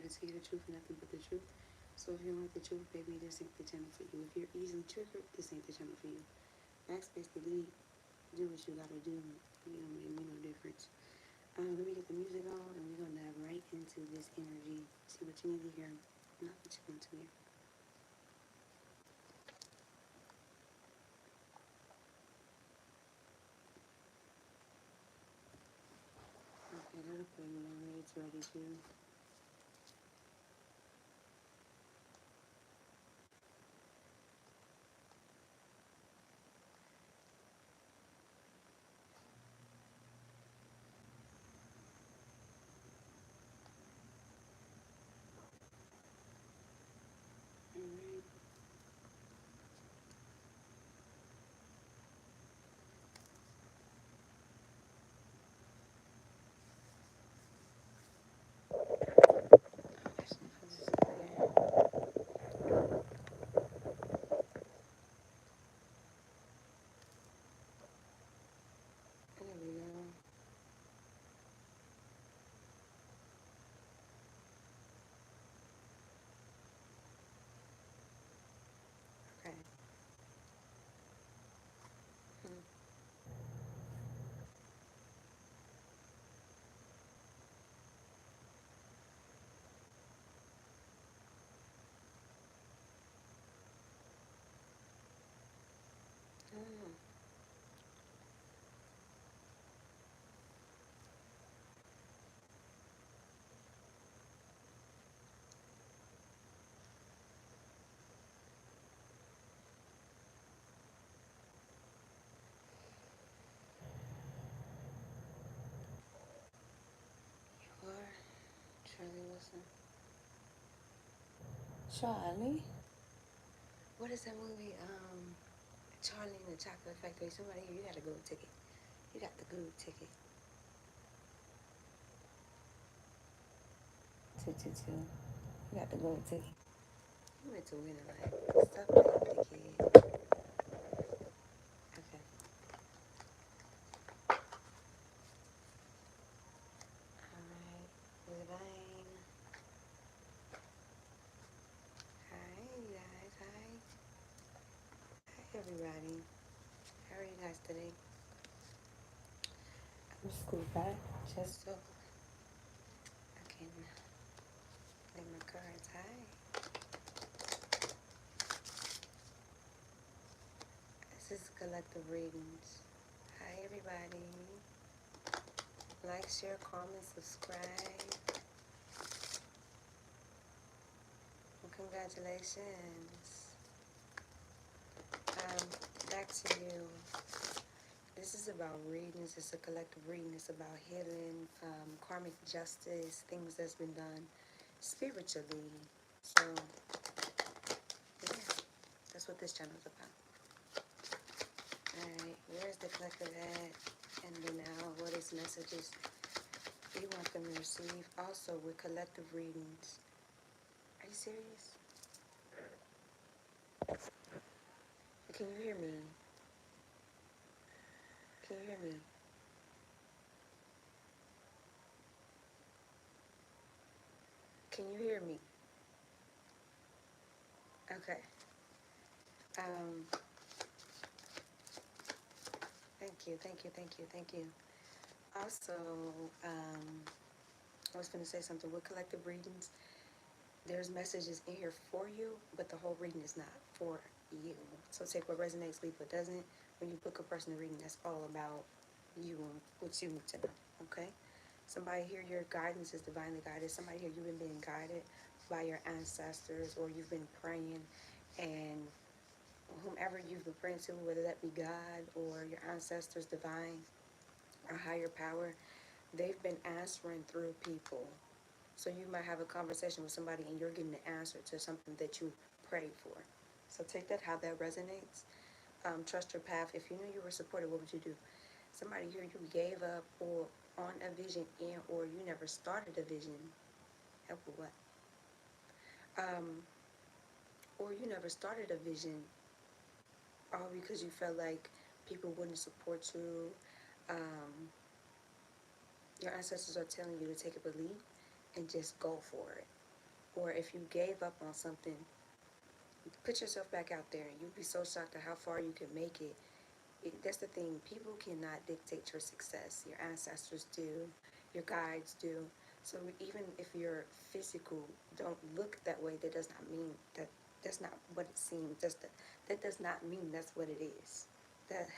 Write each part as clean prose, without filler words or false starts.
to tell you the truth and nothing but the truth. So if you don't like the truth, baby, this ain't the channel for you. If you're easily triggered, this ain't the channel for you. Backspace, delete, do what you gotta do. You know, make me no difference. Let me get the music on, and we're gonna dive right into this energy. See what you need to hear, not what you want to hear. Okay, that'll play whenever it's ready to. Alright. Just gonna put this up there. There we go. Okay. Hmm. Oh, you are Charlie Wilson. Charlie? What is that movie? Charlie and the Chocolate Factory. Somebody here, you got a gold ticket. You got the gold ticket. 222. You got the gold ticket. You went to win a lot. Stop playing with the kid. Okay. Alright. Divine. Hi, you guys. Hi. Hi, everybody. How are you guys today? I'm scoop back just so I can play my cards. Hi. This is collective readings. Hi, everybody. Like, share, comment, subscribe. Well, congratulations. Back to you. This is about readings. It's a collective reading. It's about healing, karmic justice, things that's been done spiritually. So, yeah, that's what this channel is about. Alright, where's the collective at? And then now, what is messages you want them to receive? Also, with collective readings. Are you serious? Can you hear me? Can you hear me? Can you hear me? Okay. Um, thank you. Also, I was going to say something with collective readings. There's messages in here for you, but the whole reading is not for you. So take what resonates, leave what doesn't. When you book a personal reading, that's all about you and what you need to know, okay? Somebody here, your guidance is divinely guided. Somebody here, you've been being guided by your ancestors, or you've been praying, and whomever you've been praying to, whether that be God or your ancestors, divine, or higher power, they've been answering through people. So you might have a conversation with somebody and you're getting the answer to something that you prayed for. So take that how that resonates. Trust your path. If you knew you were supported, what would you do? Somebody here, you gave up or on a vision, and or you never started a vision. Help with what? Or you never started a vision, all because you felt like people wouldn't support you. Um, your ancestors are telling you to take a belief and just go for it. Or if you gave up on something, put yourself back out there, and you'll be so shocked at how far you can make it. That's the thing. People cannot dictate your success. Your ancestors do. Your guides do. So even if your physical don't look that way, that does not mean that that's not what it seems. That does not mean that's what it is. That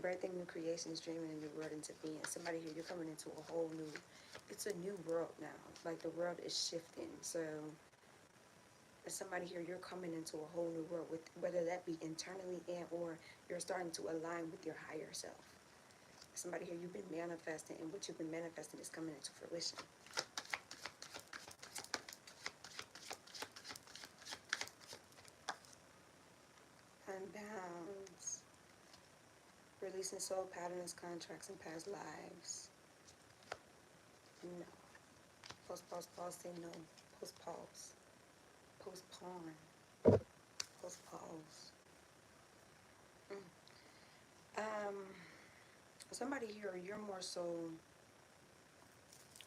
birthing new creations, dreaming a new world into being. Somebody here, you're coming into a whole new. It's a new world now. Like the world is shifting. So as somebody here, you're coming into a whole new world, with whether that be internally and or you're starting to align with your higher self. Somebody here, you've been manifesting, and what you've been manifesting is coming into fruition. Unbound. Releasing soul patterns, contracts, and past lives. No. Post, pause, pause, say no. Post, pause. Postpone. Post, pause. Somebody here, you're more so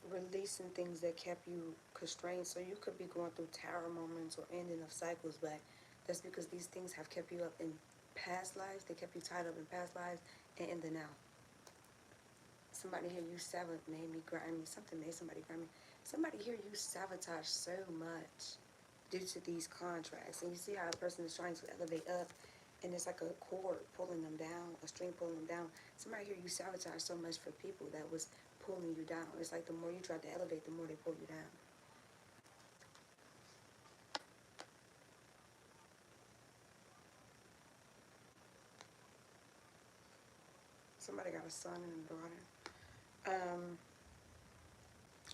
releasing things that kept you constrained. So you could be going through tower moments or ending of cycles, but that's because these things have kept you up in past lives. They kept you tied up in past lives and in the now. Somebody here, you made me grimy. Something made somebody grimy. Somebody here, you sabotage so much due to these contracts. And you see how a person is trying to elevate up, and it's like a cord pulling them down, a string pulling them down. Somebody here, you sabotage so much for people that was pulling you down. It's like the more you try to elevate, the more they pull you down. Somebody got a son and a daughter.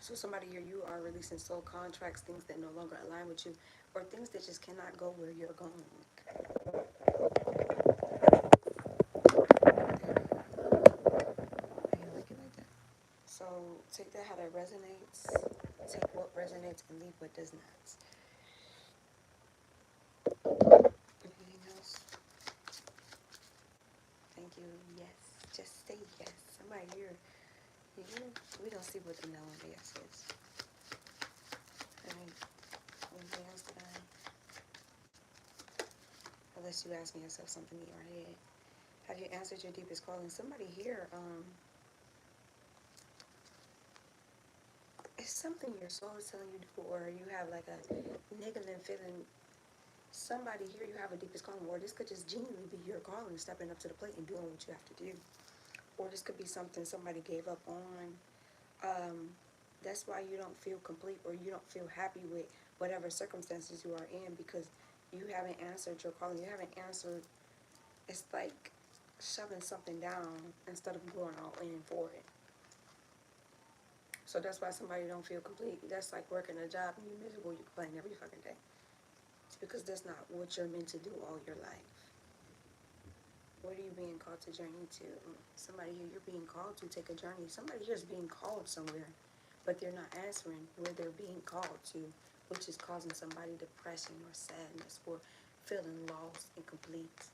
So somebody here, you are releasing soul contracts, things that no longer align with you, or things that just cannot go where you're going. So take that how that resonates. Take what resonates and leave what does not. Anything else? Thank you. Yes. Just say yes. Somebody here, we don't see what the no and the yes is. Alright. Anything else today? Unless you asking yourself something in your head. Have you answered your deepest calling? Somebody here, it's something your soul is telling you to do, or you have like a niggling feeling. Somebody here, you have a deepest calling, or this could just genuinely be your calling, stepping up to the plate and doing what you have to do. Or this could be something somebody gave up on. That's why you don't feel complete, or you don't feel happy with whatever circumstances you are in, because you haven't answered your calling. You haven't answered. It's like shoving something down instead of going all in for it. So that's why somebody don't feel complete. That's like working a job and you're miserable. You complain every fucking day. It's because that's not what you're meant to do all your life. What are you being called to journey to? Somebody here, you're being called to take a journey. Somebody here is being called somewhere, but they're not answering where they're being called to, which is causing somebody depression or sadness or feeling lost and complete.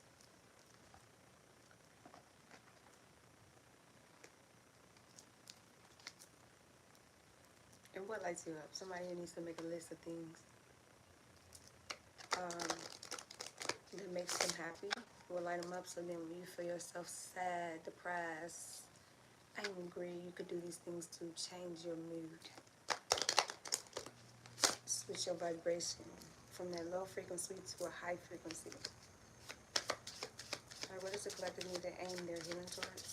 And what lights you up? Somebody here needs to make a list of things that makes them happy. Will light them up, so then when you feel yourself sad, depressed, angry, you could do these things to change your mood. Switch your vibration from that low frequency to a high frequency. Alright, what does the collective need to aim their healing towards?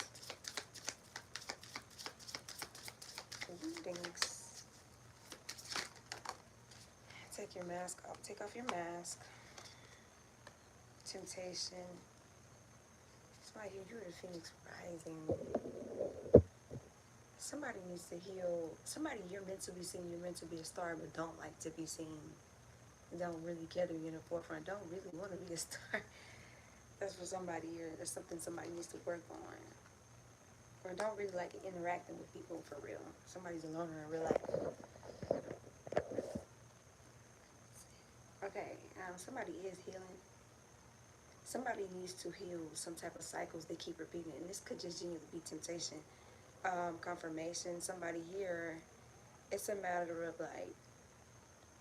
Readings. Take your mask off. Take off your mask. Temptation. Somebody here, you're the Phoenix rising. Somebody needs to heal. Somebody, you're meant to be seen. You're meant to be a star, but don't like to be seen. Don't really care to be in the forefront. Don't really want to be a star. That's for somebody here. That's something somebody needs to work on. Or don't really like interacting with people for real. Somebody's a loner in real life. Okay, somebody is healing. Somebody needs to heal some type of cycles they keep repeating. And this could just genuinely be temptation. Confirmation. Somebody here, it's a matter of like,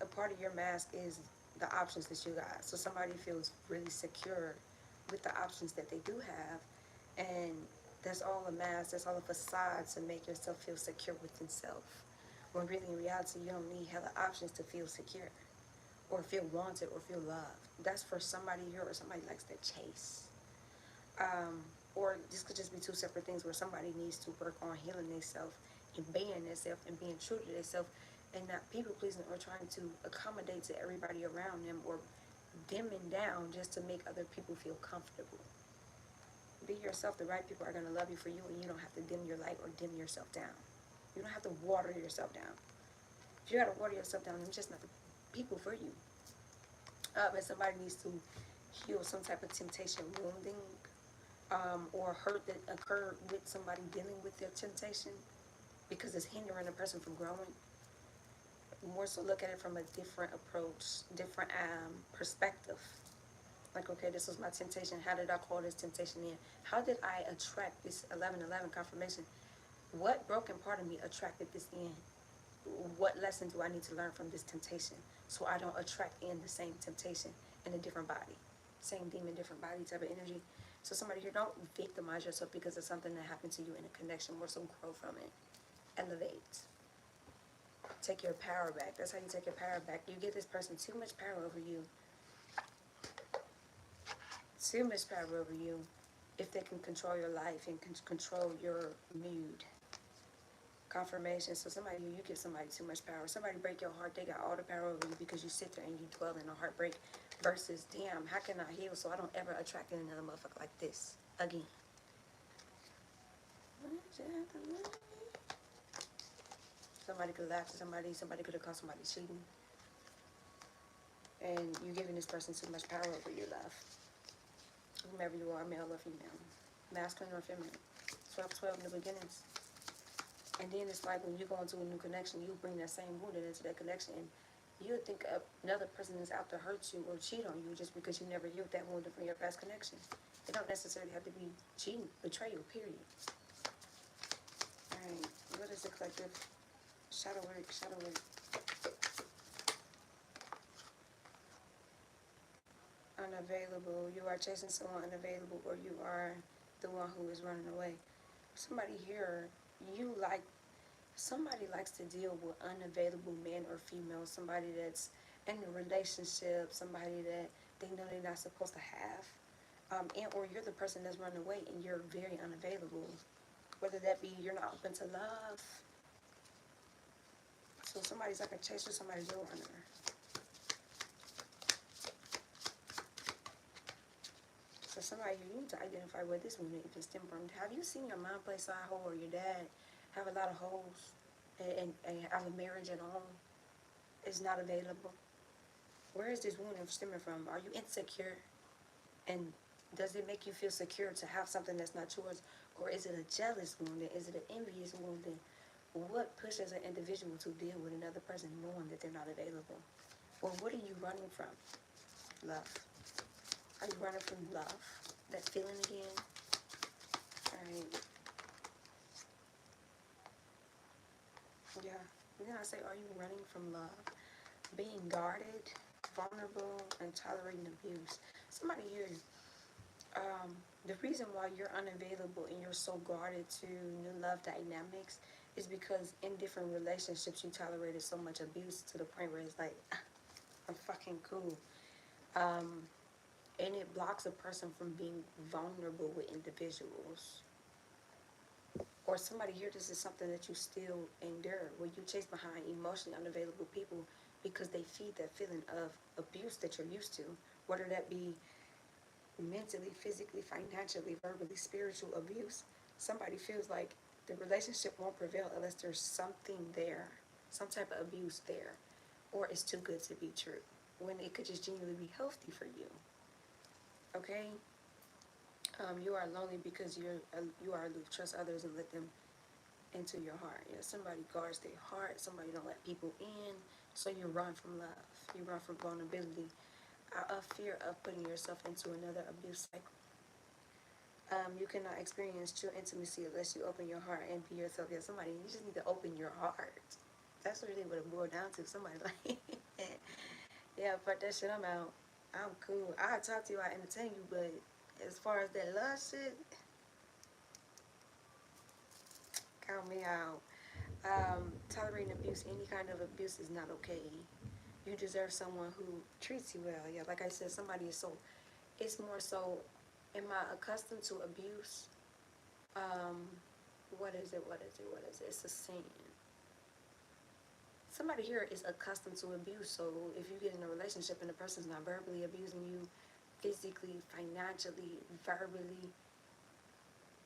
a part of your mask is the options that you got. So somebody feels really secure with the options that they do have, and that's all a mask, that's all a facade to make yourself feel secure within self. When really in reality, you don't need hella options to feel secure or feel wanted or feel loved. That's for somebody here, or somebody likes to chase. Or this could just be two separate things where somebody needs to work on healing themselves and being themselves and being true to themselves, and not people pleasing or trying to accommodate to everybody around them, or dimming down just to make other people feel comfortable. Be yourself. The right people are going to love you for you, and you don't have to dim your light or dim yourself down. You don't have to water yourself down. If you got to water yourself down, it's just not the people for you. But somebody needs to heal some type of temptation wounding, or hurt that occurred with somebody dealing with their temptation, because it's hindering a person from growing. More so look at it from a different approach, different perspective. Like, okay, this was my temptation. How did I call this temptation in? How did I attract this 11:11 confirmation? What broken part of me attracted this in? What lesson do I need to learn from this temptation so I don't attract in the same temptation in a different body? Same demon, different body type of energy. So somebody here, don't victimize yourself because of something that happened to you in a connection. More so grow from it. Elevate. Take your power back. That's how you take your power back. You give this person too much power over you. Too much power over you if they can control your life and control your mood. Confirmation. So somebody, you give somebody too much power. Somebody break your heart, they got all the power over you because you sit there and you dwell in a heartbreak, versus, damn, how can I heal so I don't ever attract another motherfucker like this again? Somebody could laugh at somebody could have caught somebody cheating, and you giving this person too much power over your life. Whomever you are, male or female, masculine or feminine. 12-12 in the beginnings. And then it's like when you go into a new connection, you bring that same wounded into that connection, and you think another person is out to hurt you or cheat on you just because you never healed that wounded from your past connection. It don't necessarily have to be cheating, betrayal, period. Alright, what is the collective? Shadow work, shadow work. Unavailable. You are chasing someone unavailable, or you are the one who is running away. Somebody here, somebody likes to deal with unavailable men or females. Somebody that's in a relationship, somebody that they know they're not supposed to have. And or you're the person that's running away and you're very unavailable. Whether that be you're not open to love. So somebody's like a chaser, somebody's your runner. So somebody, you need to identify where this woman even stem from. Have you seen your mom play side hoe, or your dad have a lot of hoes and have a marriage at home? Is not available. Where is this woman stemming from? Are you insecure? And does it make you feel secure to have something that's not yours? Or is it a jealous wounding? Is it an envious wounding? What pushes an individual to deal with another person knowing that they're not available? Or what are you running from? Love. Are you running from love? That feeling again? Alright. Yeah. And then I say, are you running from love? Being guarded, vulnerable, and tolerating abuse. Somebody here, the reason why you're unavailable and you're so guarded to new love dynamics is because in different relationships you tolerated so much abuse to the point where it's like, I'm fucking cool. And it blocks a person from being vulnerable with individuals. Or somebody here, this is something that you still endure, where you chase behind emotionally unavailable people because they feed that feeling of abuse that you're used to, whether that be mentally, physically, financially, verbally, spiritual abuse. Somebody feels like the relationship won't prevail unless there's something there, some type of abuse there, or it's too good to be true, when it could just genuinely be healthy for you. Okay? You are lonely because you are aloof. Trust others and let them into your heart. Yeah, somebody guards their heart. Somebody don't let people in. So you run from love. You run from vulnerability. Out of fear of putting yourself into another abuse cycle. You cannot experience true intimacy unless you open your heart and be yourself. Yeah, somebody, you just need to open your heart. That's really what it boiled down to. Somebody like, yeah, fuck that shit, I'm out. I'm cool. I'll talk to you, I entertain you, but as far as that love shit, count me out. Tolerating abuse, any kind of abuse is not okay. You deserve someone who treats you well. Yeah, like I said, somebody is so, it's more so, am I accustomed to abuse? Um, what is it? What is it? What is it? It's a sin. Somebody here is accustomed to abuse, so if you get in a relationship and the person's not verbally abusing you, physically, financially, verbally,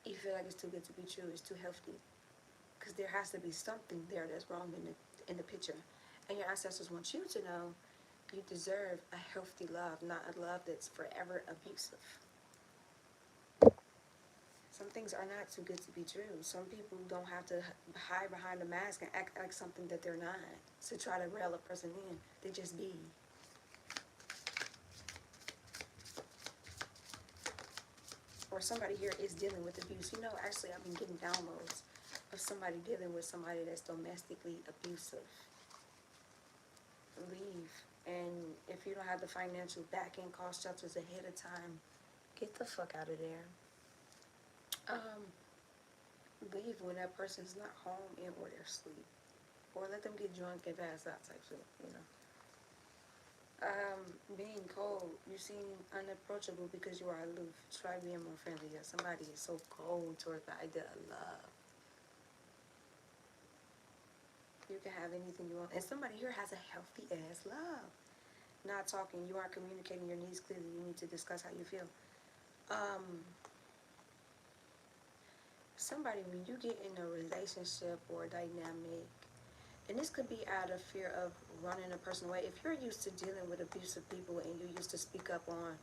you feel like it's too good to be true, it's too healthy. Because there has to be something there that's wrong in the picture. And your ancestors want you to know you deserve a healthy love, not a love that's forever abusive. Some things are not too good to be true. Some people don't have to hide behind a mask and act like something that they're not to try to rail a person in. They just be. Or somebody here is dealing with abuse. You know, actually, I've been getting downloads of somebody dealing with somebody that's domestically abusive. Leave. And if you don't have the financial backing, call shelters ahead of time. Get the fuck out of there. Leave when that person's not home and or they're asleep. Or let them get drunk and pass out type shit, you know. Being cold, you seem unapproachable because you are aloof. Try being more friendly. Yeah, somebody is so cold towards the idea of love. You can have anything you want. And somebody here has a healthy ass love. Not talking, you aren't communicating your needs clearly. You need to discuss how you feel. Somebody, when you get in a relationship or a dynamic, and this could be out of fear of running a person away. If you're used to dealing with abusive people and you used to speak up on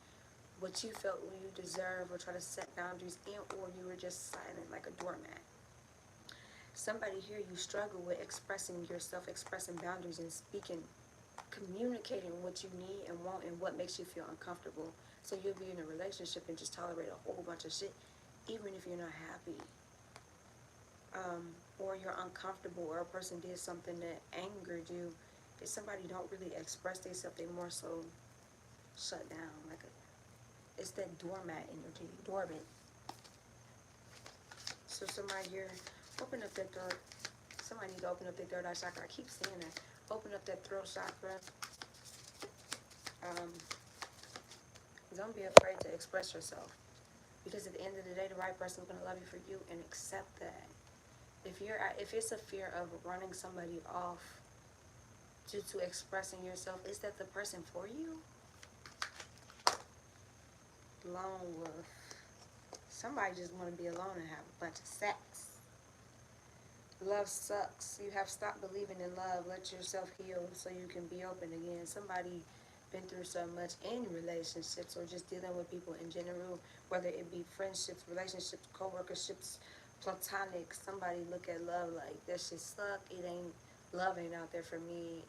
what you felt you deserve or try to set boundaries in, or you were just silent like a doormat. Somebody here, you struggle with expressing yourself, expressing boundaries and speaking, communicating what you need and want and what makes you feel uncomfortable. So you'll be in a relationship and just tolerate a whole bunch of shit, even if you're not happy. Or you're uncomfortable, or a person did something that angered you. If somebody don't really express themselves, they more so shut down. Like it's that doormat energy, dormant. So somebody here, open up that throat. Somebody need to open up their third eye chakra. I keep saying that. Open up that throat chakra. Don't be afraid to express yourself. Because at the end of the day, the right person is going to love you for you, and accept that. If it's a fear of running somebody off due to expressing yourself, is that the person for you? Lone wolf. Somebody just want to be alone and have a bunch of sex. Love sucks. You have stopped believing in love. Let yourself heal so you can be open again. Somebody been through so much in relationships or just dealing with people in general, whether it be friendships, relationships, co-workerships, platonic. Somebody look at love like that shit suck. It ain't, love ain't out there for me.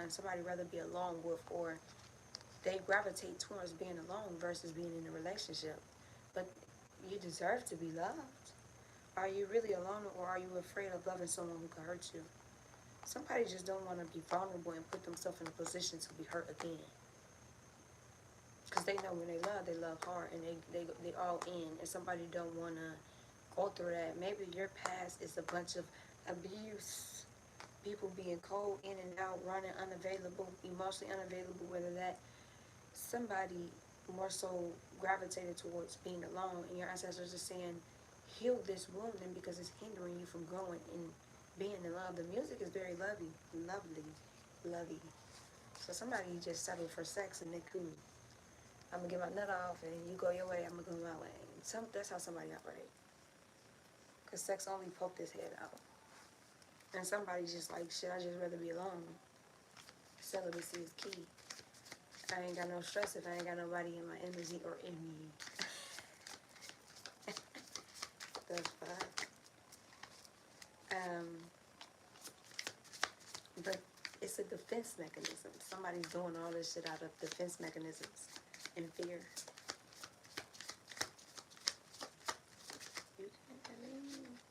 Somebody rather be a lone wolf, or they gravitate towards being alone versus being in a relationship. But you deserve to be loved. Are you really alone, or are you afraid of loving someone who can hurt you? Somebody just don't want to be vulnerable and put themselves in a position to be hurt again. Because they know when they love hard, and they all in, and somebody don't want to alter that. Maybe your past is a bunch of abuse, people being cold, in and out, running, unavailable, emotionally unavailable, whether that somebody more so gravitated towards being alone, and your ancestors are saying, heal this wound then, because it's hindering you from growing and being in love. The music is very lovey. So somebody just settled for sex and they cool. I'm gonna get my nut off and you go your way, I'm gonna go my way. That's how somebody operates. Because sex only poked his head out. And somebody's just like, shit, I just rather be alone. Celibacy is key. I ain't got no stress if I ain't got nobody in my energy or in me. The fuck? But it's a defense mechanism. Somebody's doing all this shit out of defense mechanisms and fear.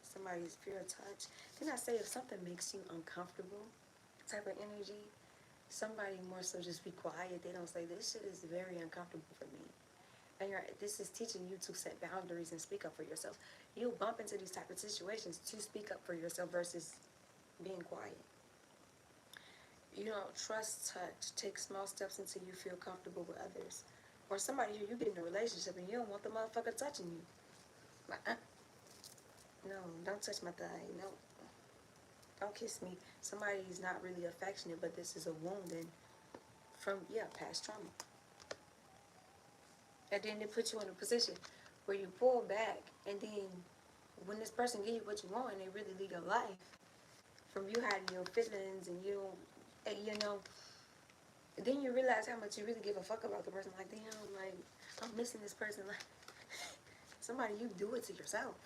Somebody's fear of touch. Then I say, if something makes you uncomfortable, type of energy, somebody more so just be quiet. They don't say, this shit is very uncomfortable for me. And this is teaching you to set boundaries and speak up for yourself. You'll bump into these type of situations to speak up for yourself versus being quiet. You don't trust touch. Take small steps until you feel comfortable with others. Or somebody here, you get in a relationship and you don't want the motherfucker touching you. Like, no, don't touch my thigh. No, don't kiss me. Somebody's not really affectionate, but this is a wounding from, past trauma. And then they put you in a position where you pull back, and then when this person gives you what you want and they really lead your life, from you hiding your feelings and then you realize how much you really give a fuck about the person. Like, damn, like, I'm missing this person. Like, somebody, you do it to yourself.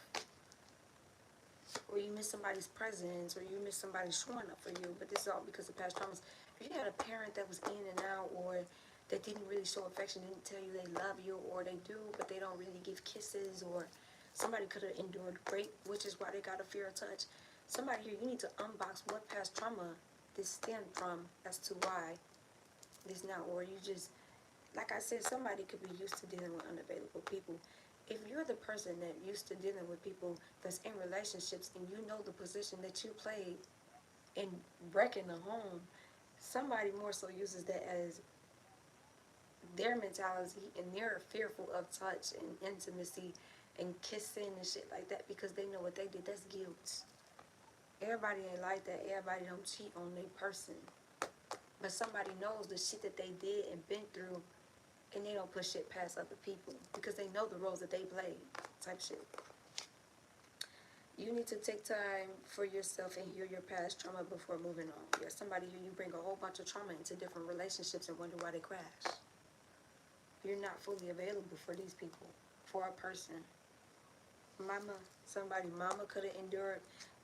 Or you miss somebody's presence, or you miss somebody showing up for you. But this is all because of past traumas. If you had a parent that was in and out, or that didn't really show affection, didn't tell you they love you, or they do, but they don't really give kisses, or somebody could have endured rape, which is why they got a fear of touch. Somebody here, you need to unbox what past trauma this stemmed from as to why this now, or you just, like I said, somebody could be used to dealing with unavailable people. If you're the person that used to dealing with people that's in relationships and you know the position that you played in wrecking the home, somebody more so uses that as their mentality, and they're fearful of touch and intimacy and kissing and shit like that because they know what they did. That's guilt. Everybody ain't like that. Everybody don't cheat on their person. But somebody knows the shit that they did and been through, and they don't push shit past other people because they know the roles that they played, type shit. You need to take time for yourself and heal your past trauma before moving on. There's somebody here, you bring a whole bunch of trauma into different relationships and wonder why they crash. You're not fully available for these people, for a person. Mama could have endured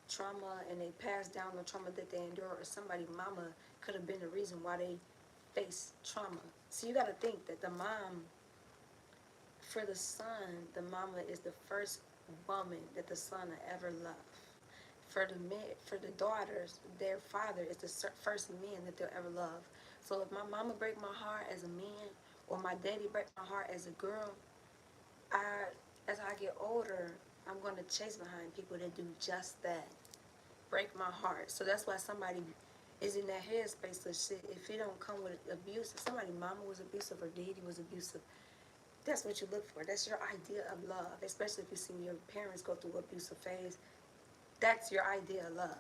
trauma and they passed down the trauma that they endured, or somebody mama could have been the reason why they face trauma. So you got to think that the mom, for the son, the mama is the first woman that the son will ever love. For the daughters, their father is the first man that they'll ever love. So if my mama break my heart as a man, or my daddy break my heart as a girl, as I get older, I'm going to chase behind people that do just that. Break my heart. So that's why somebody is in that headspace of shit. If it don't come with abuse, if somebody's mama was abusive or daddy was abusive, that's what you look for. That's your idea of love. Especially if you've seen your parents go through abusive phase. That's your idea of love.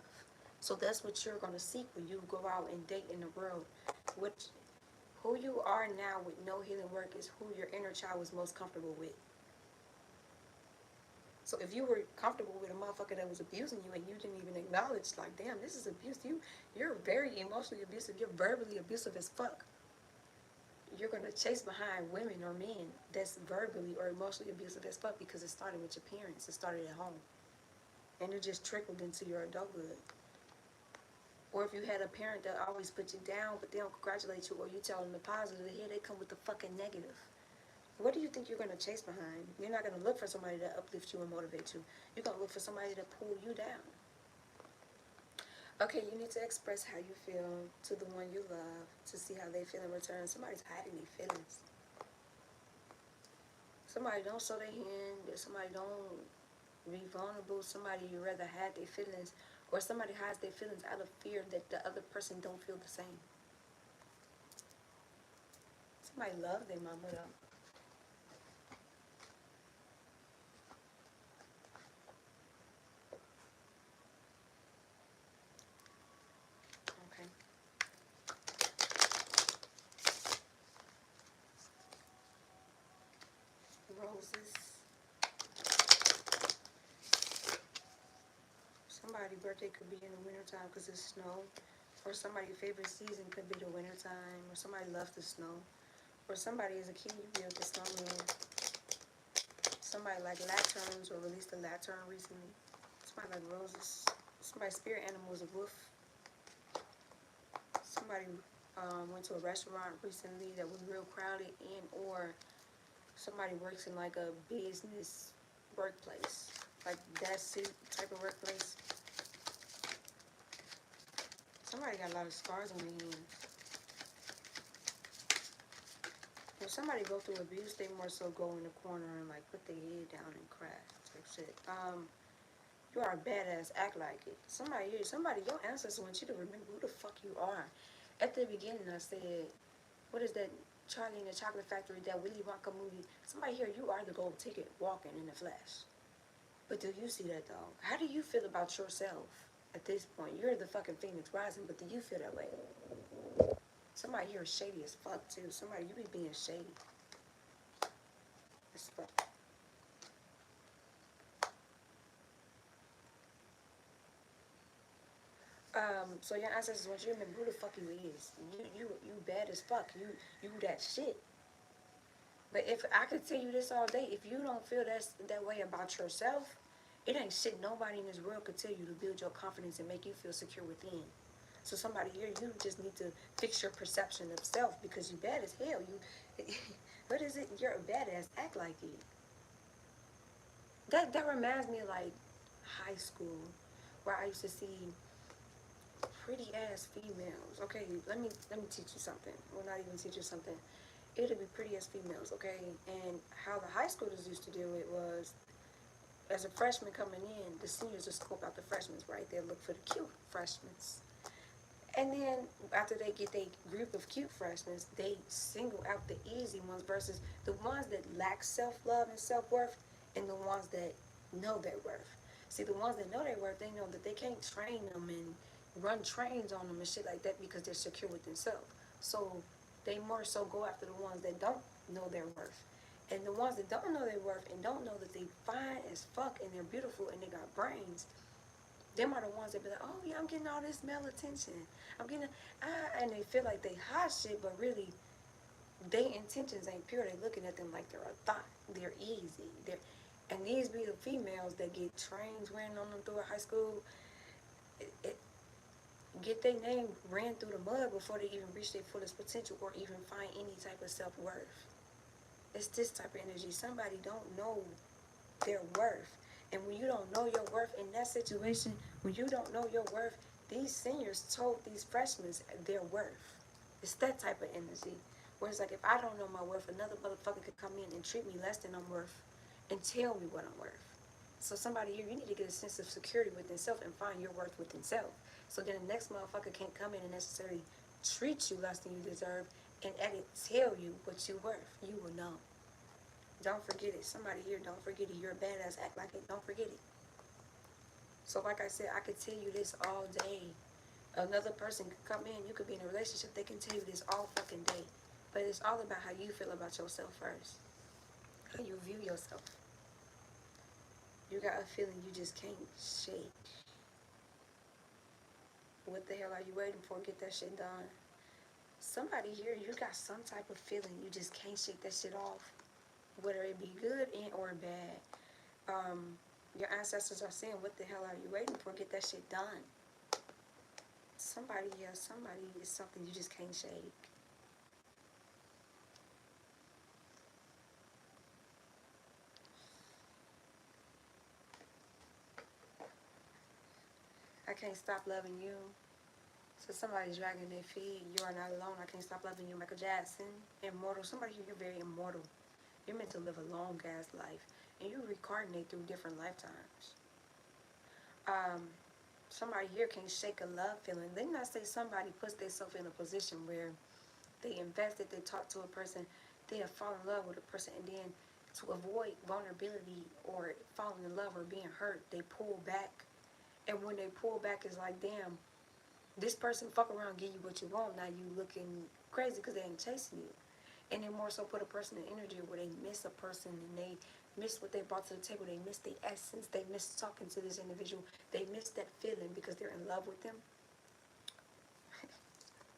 So that's what you're going to seek when you go out and date in the world. Who you are now with no healing work is who your inner child was most comfortable with. So if you were comfortable with a motherfucker that was abusing you and you didn't even acknowledge, like, damn, this is abuse. You're very emotionally abusive. You're verbally abusive as fuck. You're going to chase behind women or men that's verbally or emotionally abusive as fuck because it started with your parents. It started at home. And it just trickled into your adulthood. Or if you had a parent that always put you down but they don't congratulate you, or you tell them the positive, here they come with the fucking negative. What do you think you're going to chase behind? You're not going to look for somebody to uplift you and motivate you. You're going to look for somebody to pull you down. Okay, you need to express how you feel to the one you love to see how they feel in return. Somebody's hiding their feelings. Somebody don't show their hand. Somebody don't be vulnerable. Somebody you rather hide their feelings. Or somebody hides their feelings out of fear that the other person don't feel the same. Somebody love their mama though. Roses. Somebody's birthday could be in the wintertime because it's snow. Or somebody's favorite season could be the wintertime. Or somebody loves the snow. Or somebody as a kid you built a snowman. Somebody like lanterns or released a lantern recently. Somebody like roses. Somebody's spirit animal is a wolf. Somebody went to a restaurant recently that was real crowded, and or somebody works in like a business workplace, like that suit type of workplace. Somebody got a lot of scars on their hands. When somebody go through abuse, they more so go in the corner and like put their head down and cry type shit. You are a badass, act like it. Somebody, your ancestors want you to remember who the fuck you are. At the beginning, I said, what is that Charlie and the Chocolate Factory, that Willy Wonka movie? Somebody here, you are the gold ticket walking in the flesh. But do you see that though? How do you feel about yourself at this point? You're the fucking Phoenix Rising, but do you feel that way? Somebody here is shady as fuck too. Somebody, you be being shady as fuck. So your ancestors want you to remember who the fuck you is. You bad as fuck. You that shit. But if I could tell you this all day, if you don't feel that way about yourself, it ain't shit nobody in this world could tell you to build your confidence and make you feel secure within. So somebody here, you just need to fix your perception of self because you bad as hell. You, what is it? You're a badass. Act like it. That reminds me of like high school, where I used to see pretty ass females. Okay, let me teach you something. Well, not even teach you something. It'll be pretty as females, okay? And how the high schoolers used to do it was, as a freshman coming in, the seniors would scope out the freshmen, right? They'll look for the cute freshmen. And then after they get their group of cute freshmen, they single out the easy ones versus the ones that lack self-love and self-worth and the ones that know their worth. See, the ones that know their worth, they know that they can't train them and run trains on them and shit like that because they're secure with themselves. So they more so go after the ones that don't know their worth. And the ones that don't know their worth and don't know that they fine as fuck and they're beautiful and they got brains, them are the ones that be like, oh yeah, I'm getting all this male attention. I'm getting, and they feel like they hot shit, but really, their intentions ain't pure. They looking at them like they're a thought. They're easy. And these be the females that get trains ran on them through high school. Get their name ran through the mud before they even reach their fullest potential or even find any type of self-worth. It's this type of energy. Somebody don't know their worth. And when you don't know your worth in that situation, when you don't know your worth, these seniors told these freshmen their worth. It's that type of energy. Whereas like if I don't know my worth, another motherfucker could come in and treat me less than I'm worth and tell me what I'm worth. So somebody here, you need to get a sense of security within self and find your worth within self. So then the next motherfucker can't come in and necessarily treat you less than you deserve and at it tell you what you're worth. You will know. Don't forget it. Somebody here, don't forget it. You're a badass. Act like it. Don't forget it. So like I said, I could tell you this all day. Another person could come in. You could be in a relationship. They can tell you this all fucking day. But it's all about how you feel about yourself first. How you view yourself. You got a feeling you just can't shake. What the hell are you waiting for? Get that shit done. Somebody here, you got some type of feeling you just can't shake that shit off. Whether it be good and or bad. Your ancestors are saying, what the hell are you waiting for? Get that shit done. Somebody is something you just can't shake. I can't stop loving you. So somebody's dragging their feet. You are not alone. I can't stop loving you. Michael Jackson. Immortal. Somebody here, you're very immortal. You're meant to live a long ass life. And you reincarnate through different lifetimes. Somebody here can't shake a love feeling. They not say somebody puts themselves in a position where they invested, they talk to a person, they have fallen in love with a person, and then to avoid vulnerability or falling in love or being hurt, they pull back. And when they pull back, it's like, damn, this person fuck around, give you what you want. Now you looking crazy because they ain't chasing you. And they more so put a person in energy where they miss a person and they miss what they brought to the table. They miss the essence. They miss talking to this individual. They miss that feeling because they're in love with them.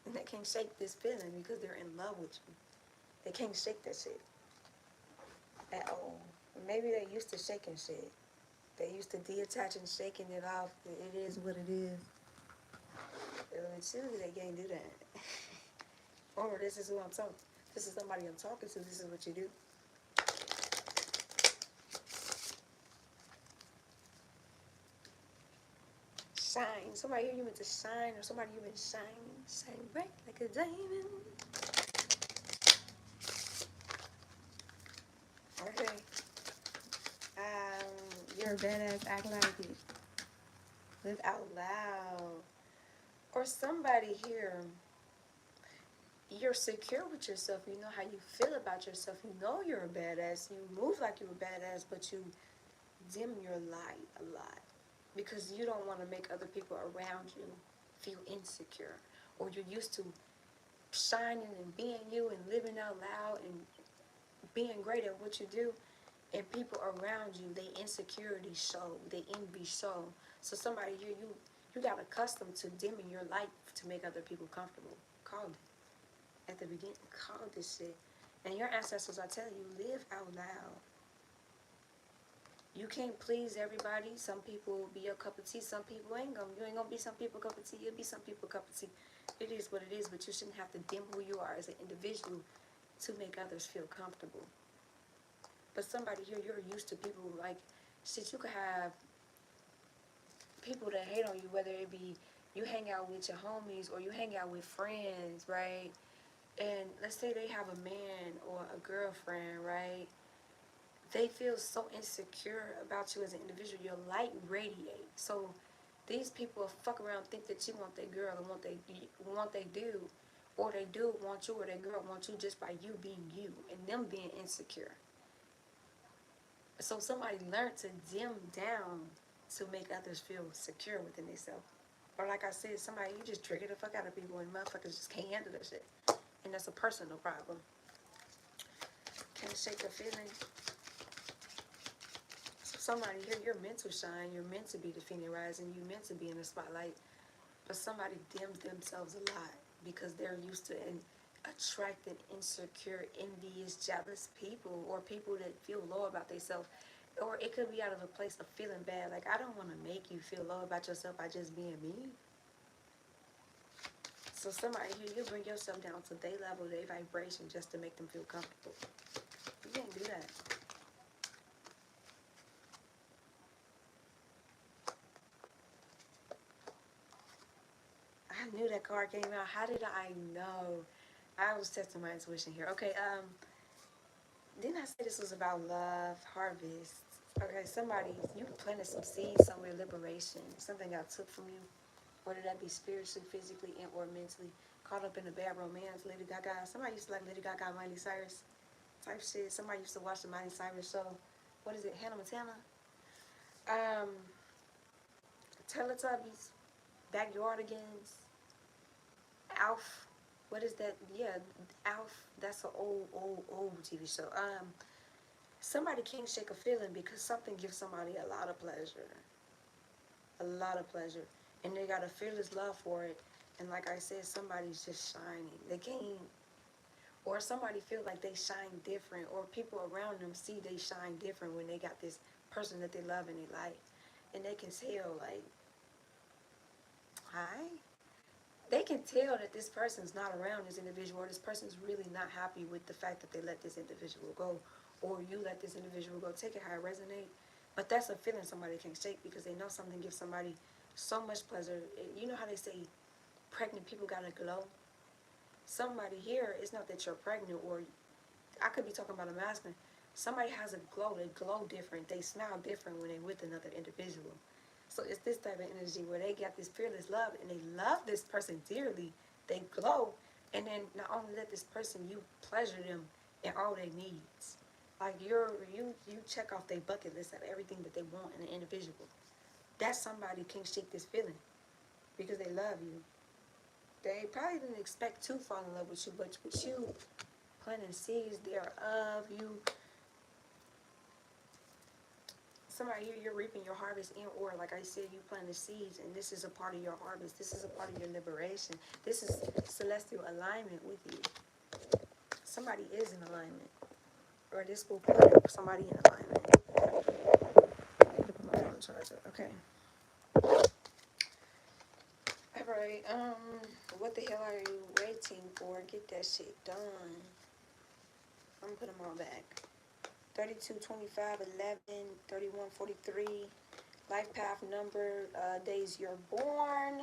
And they can't shake this feeling because they're in love with you. They can't shake that shit at all. Maybe they used to shaking shit. They used to detaching, shaking it off. It is what it is. Surely they can't do that. Or this is who I'm talking. This is somebody I'm talking to. This is what you do. shine. Somebody here, you meant to shine, or somebody you been shining. Shine bright like a diamond. Okay. You're a badass, act like it. Live out loud. Or somebody here, you're secure with yourself. You know how you feel about yourself. You know you're a badass. You move like you're a badass, but you dim your light a lot because you don't want to make other people around you feel insecure. Or you're used to shining and being you and living out loud and being great at what you do. And people around you, they insecurity show, they envy show. So somebody here, you got accustomed to dimming your light to make other people comfortable. Called it at the beginning. Called this shit. And your ancestors are telling you, live out loud. You can't please everybody. Some people will be your cup of tea. Some people ain't gonna. You ain't gonna be some people cup of tea. You'll be some people cup of tea. It is what it is. But you shouldn't have to dim who you are as an individual to make others feel comfortable. But somebody here, you're used to people like, shit, you could have people that hate on you, whether it be you hang out with your homies or you hang out with friends, right? And let's say they have a man or a girlfriend, right? They feel so insecure about you as an individual. Your light radiates. So these people fuck around, think that you want their girl and want they do, or they do want you, or their girl wants you just by you being you and them being insecure. So somebody learned to dim down to make others feel secure within themselves. Or like I said, somebody, you just trigger the fuck out of people and motherfuckers just can't handle that shit. And that's a personal problem. Can't shake a feeling. So somebody here, you're meant to shine. You're meant to be the phoenix rising. You're meant to be in the spotlight. But somebody dims themselves a lot because they're used to attracting insecure, envious, jealous people, or people that feel low about themselves. Or it could be out of a place of feeling bad. Like, I don't want to make you feel low about yourself by just being me. So somebody here, you bring yourself down to their level, their vibration, just to make them feel comfortable. You can't do that. I knew that card came out. How did I know? I was testing my intuition here. Okay, didn't I say this was about love, harvest? Okay, somebody, you planted some seeds somewhere, liberation. Something got took from you. Whether that be spiritually, physically, and or mentally. Caught up in a bad romance, Lady Gaga. Somebody used to like Lady Gaga, Miley Cyrus type shit. Somebody used to watch the Miley Cyrus show. What is it, Hannah Montana? Um, Teletubbies, Backyardigans, Alf. What is that? Yeah, Alf. That's an old TV show. Somebody can't shake a feeling because something gives somebody a lot of pleasure. A lot of pleasure. And they got a fearless love for it. And like I said, somebody's just shining. They can't, or somebody feel like they shine different, or people around them see they shine different when they got this person that they love and they like. And they can tell, like, hi? They can tell that this person's not around this individual, or this person's really not happy with the fact that they let this individual go, or you let this individual go. Take it how it resonates. But that's a feeling somebody can't shake because they know something gives somebody so much pleasure. You know how they say pregnant people got a glow? Somebody here, it's not that you're pregnant, or I could be talking about a masculine. Somebody has a glow. They glow different. They smile different when they're with another individual. So it's this type of energy where they got this fearless love and they love this person dearly. They glow, and then not only let this person, you pleasure them in all their needs. Like you check off their bucket list of everything that they want in an individual. That somebody can't shake this feeling because they love you. They probably didn't expect to fall in love with you, but with you planting seeds thereof, somebody here, you're reaping your harvest in, or like I said, you planted seeds, and this is a part of your harvest. This is a part of your liberation. This is celestial alignment with you. Somebody is in alignment, or this will put somebody in alignment. Put my phone charger. Okay. All right. What the hell are you waiting for? Get that shit done. I'm gonna put them all back. 32, 25, 11, 31, 43. life path number, days you're born,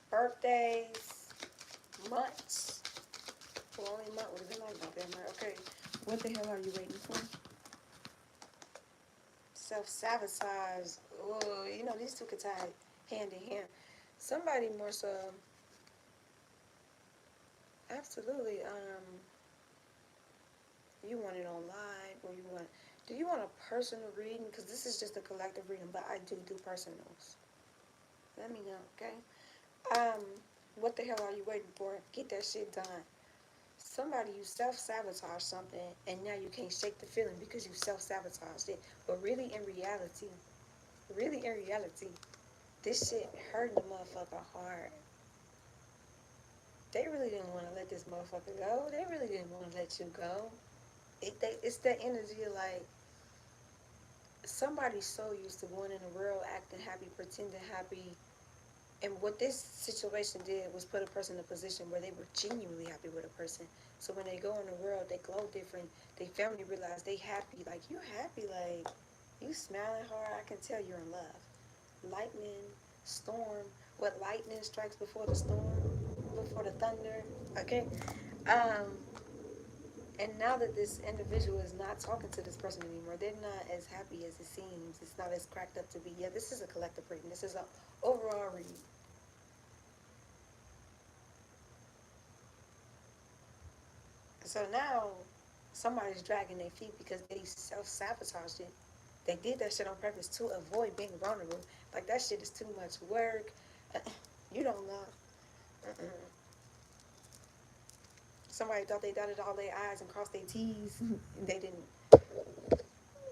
birthdays, months. Well, only month would have been like November. Okay, what the hell are you waiting for? Self-sabotage. Oh, you know, these two could tie hand in hand. Somebody more so, absolutely, you want it online, or you want, do you want a personal reading? Because this is just a collective reading, but I do personals. Let me know, okay? Um, what the hell are you waiting for? Get that shit done. Somebody, you self-sabotage something, and now you can't shake the feeling because you self-sabotaged it. But really in reality, this shit hurt the motherfucker hard. They really didn't want to let this motherfucker go. They really didn't want to let you go. It's that energy of like, somebody's so used to going in the world acting happy, pretending happy. And what this situation did was put a person in a position where they were genuinely happy with a person. So when they go in the world, they glow different. They family realize they happy. Like, you happy. Like, you smiling hard. I can tell you're in love. Lightning, storm. What lightning strikes before the storm, before the thunder. Okay? Um, and now that this individual is not talking to this person anymore, they're not as happy as it seems. It's not as cracked up to be. Yeah, this is a collective reading. This is an overall reading. So now somebody's dragging their feet because they self-sabotaged it. They did that shit on purpose to avoid being vulnerable. Like, that shit is too much work. You don't know. Uh-uh. Somebody thought they dotted all their I's and crossed their T's. And they didn't.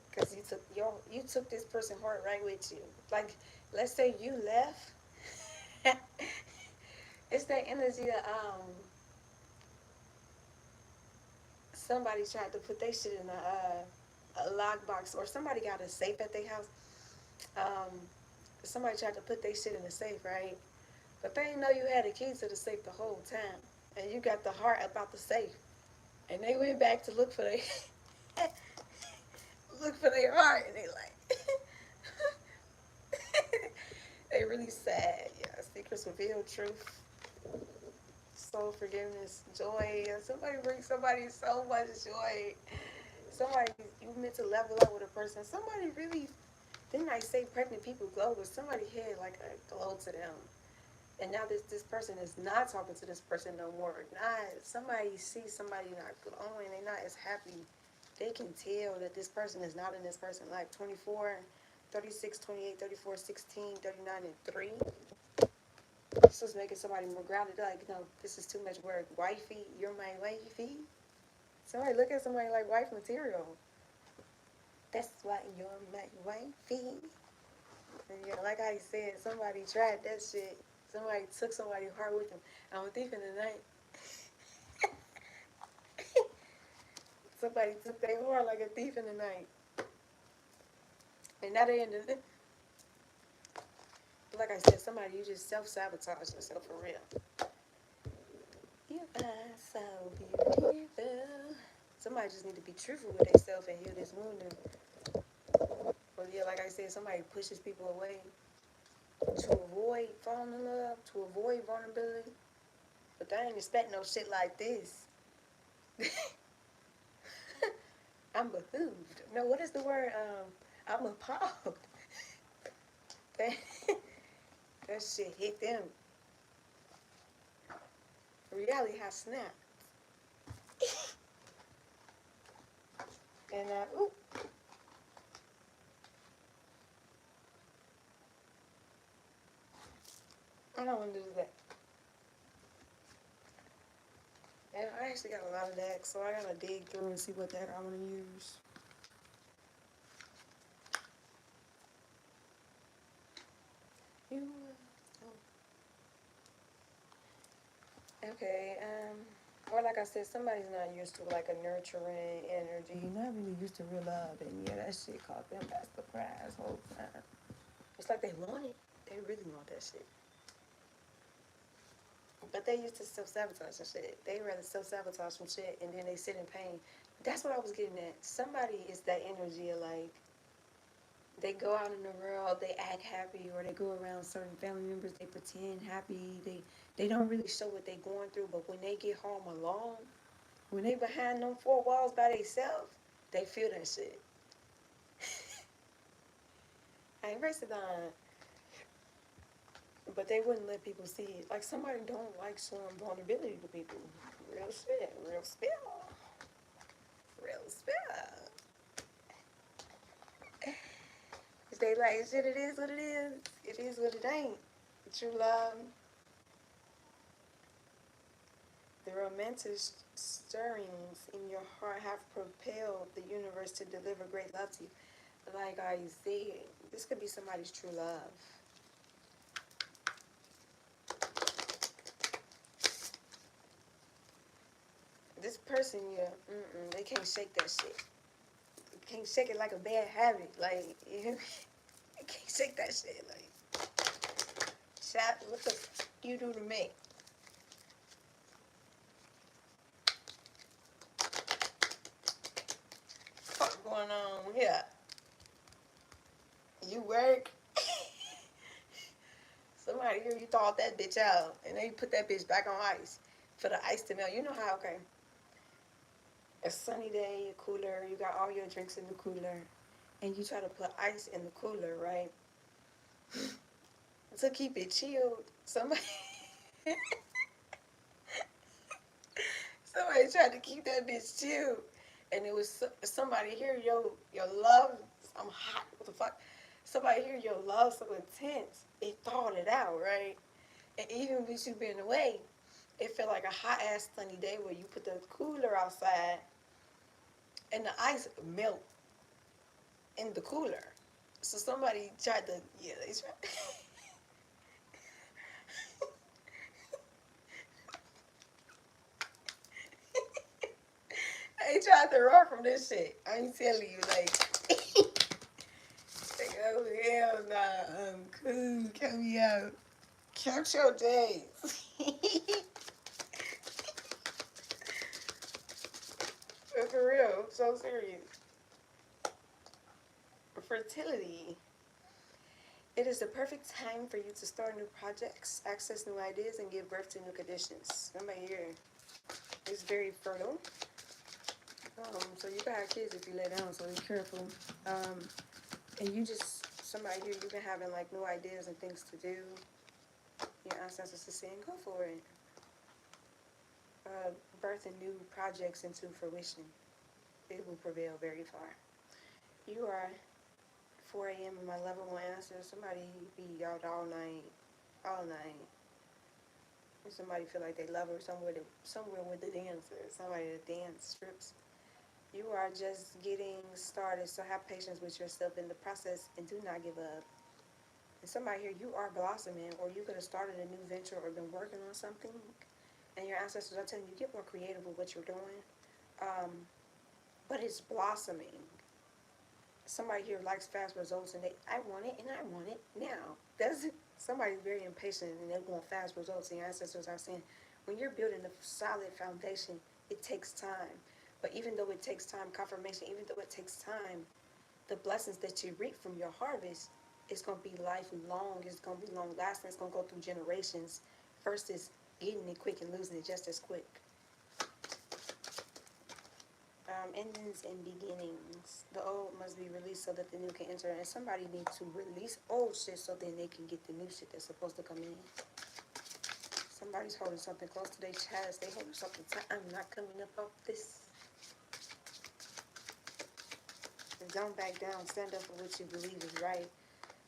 Because you took this person heart right with you. Like, let's say you left. It's that energy of somebody tried to put their shit in a lockbox, or somebody got a safe at their house. Um, Somebody tried to put their shit in the safe, right? But they didn't know you had the keys to the safe the whole time, and you got the heart about the safe. And they went back to look for their look for their heart, and they like they really sad. Yeah, secrets reveal truth, soul forgiveness, joy. Somebody brings somebody so much joy. Somebody, you meant to level up with a person. Somebody really, didn't I say pregnant people glow, but somebody had like a glow to them. And now this person is not talking to this person no more. Not somebody sees somebody not glowing, they not as happy. They can tell that this person is not in this person. Like 24, 36, 28, 34, 16, 39, and 3. This is making somebody more grounded. Like, no, this is too much work. Wifey, you're my wifey. Somebody look at somebody like wife material. That's why you're my wifey. And yeah, like I said, somebody tried that shit. Somebody took somebody's heart with them. I'm a thief in the night. Somebody took their heart like a thief in the night. And now they in the... Like I said, somebody, you just self-sabotage yourself for real. You are so beautiful. Somebody just need to be truthful with themselves and heal this wound. But yeah, like I said, somebody pushes people away to avoid falling in love, to avoid vulnerability. But they ain't expect no shit like this. I'm behooved. No, what is the word? I'm appalled. that, that shit hit them. Reality has snapped. And ooh. I don't want to do that. And I actually got a lot of that, so I gotta dig through and see what that I want to use. You, okay, or like I said, somebody's not used to like a nurturing energy, not really used to real love, and yeah, that shit caught them by surprise whole time. It's like they want it. They really want that shit. But they used to self-sabotage and shit. They rather self-sabotage some shit and then they sit in pain. That's what I was getting at. Somebody is that energy of like, They go out in the world, they act happy, or they go around certain family members, they pretend happy. They don't really show what they going through, but when they get home alone, when they behind them four walls by themselves, they feel that shit. I ain't racing on, but they wouldn't let people see it. Like somebody don't like showing vulnerability to people. Real shit, real spill, real spill. They like shit. It is what it is. It is what it ain't. True love. The romantic stirrings in your heart have propelled the universe to deliver great love to you. Like I said, this could be somebody's true love. This person, yeah, they can't shake that shit. They can't shake it like a bad habit. Like, you know, they can't shake that shit. Like, chat, what the f you do to me? Fuck going on here? You work? Somebody here, you thawed that bitch out, and then you put that bitch back on ice for the ice to melt. You know how, okay, a sunny day, a cooler, you got all your drinks in the cooler, and you try to put ice in the cooler, right? To keep it chilled, somebody somebody tried to keep that bitch chilled, and it was somebody here, your love, I'm hot, what the fuck? Somebody here, your love so intense, it thawed it out, right? And even with you being away, it felt like a hot ass sunny day where you put the cooler outside and the ice melt in the cooler. So somebody tried to, yeah, they tried. They tried to run from this shit. I'm telling you, like, oh hell nah, I'm cool. Count me out. Count your days. For real, I'm so serious. Fertility. It is the perfect time for you to start new projects, access new ideas, and give birth to new conditions. Somebody here is very fertile. So you can have kids if you lay down, so be careful. And you just, somebody here, you've been having like new ideas and things to do. Your ancestors are saying, go for it. Birthing new projects into fruition. It will prevail very far. You are 4 a.m. in my level 1 answer. Somebody be out all night. All night. Somebody feel like they love her somewhere with the dancer. Somebody that dance strips. You are just getting started, so have patience with yourself in the process and do not give up. And somebody here, you are blossoming, or you could have started a new venture or been working on something, and your ancestors are telling you, get more creative with what you're doing. But it's blossoming. Somebody here likes fast results, and I want it, and I want it now. Somebody's very impatient, and they want fast results, and your ancestors are saying, when you're building a solid foundation, it takes time. But even though it takes time, confirmation, even though it takes time, the blessings that you reap from your harvest, it's going to be lifelong. It's going to be long lasting. It's going to go through generations versus getting it quick and losing it just as quick. Endings and beginnings. The old must be released so that the new can enter. And somebody needs to release old shit so then they can get the new shit that's supposed to come in. Somebody's holding something close to their chest. They holding something tight. I'm not coming up off this. And don't back down. Stand up for what you believe is right.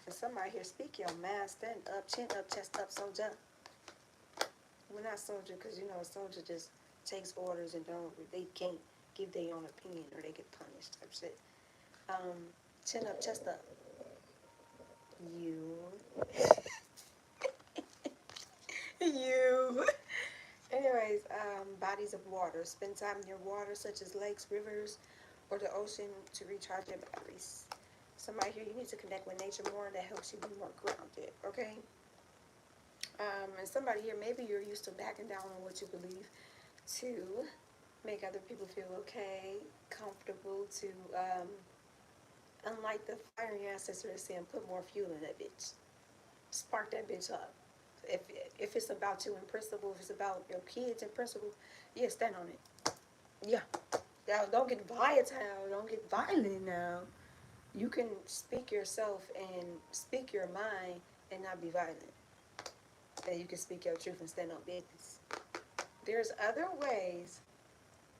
And somebody here, speak your mind. Stand up, chin up, chest up, soldier. We're not soldier because, you know, a soldier just takes orders and they can't give their own opinion or they get punished type shit. Chin up, chest up. You. You. Anyways, bodies of water. Spend time near water such as lakes, rivers, or the ocean to recharge your batteries. Somebody here, you need to connect with nature more, and that helps you be more grounded, okay? And somebody here, maybe you're used to backing down on what you believe to make other people feel okay, comfortable, to Unlike the fire in your ancestor is saying, put more fuel in that bitch. Spark that bitch up. If if it's about you in principle, if it's about your kids in principle, yeah, stand on it. Yeah. Now, don't get volatile. Don't get violent now. You can speak yourself and speak your mind and not be violent. And you can speak your truth and stand on business. There's other ways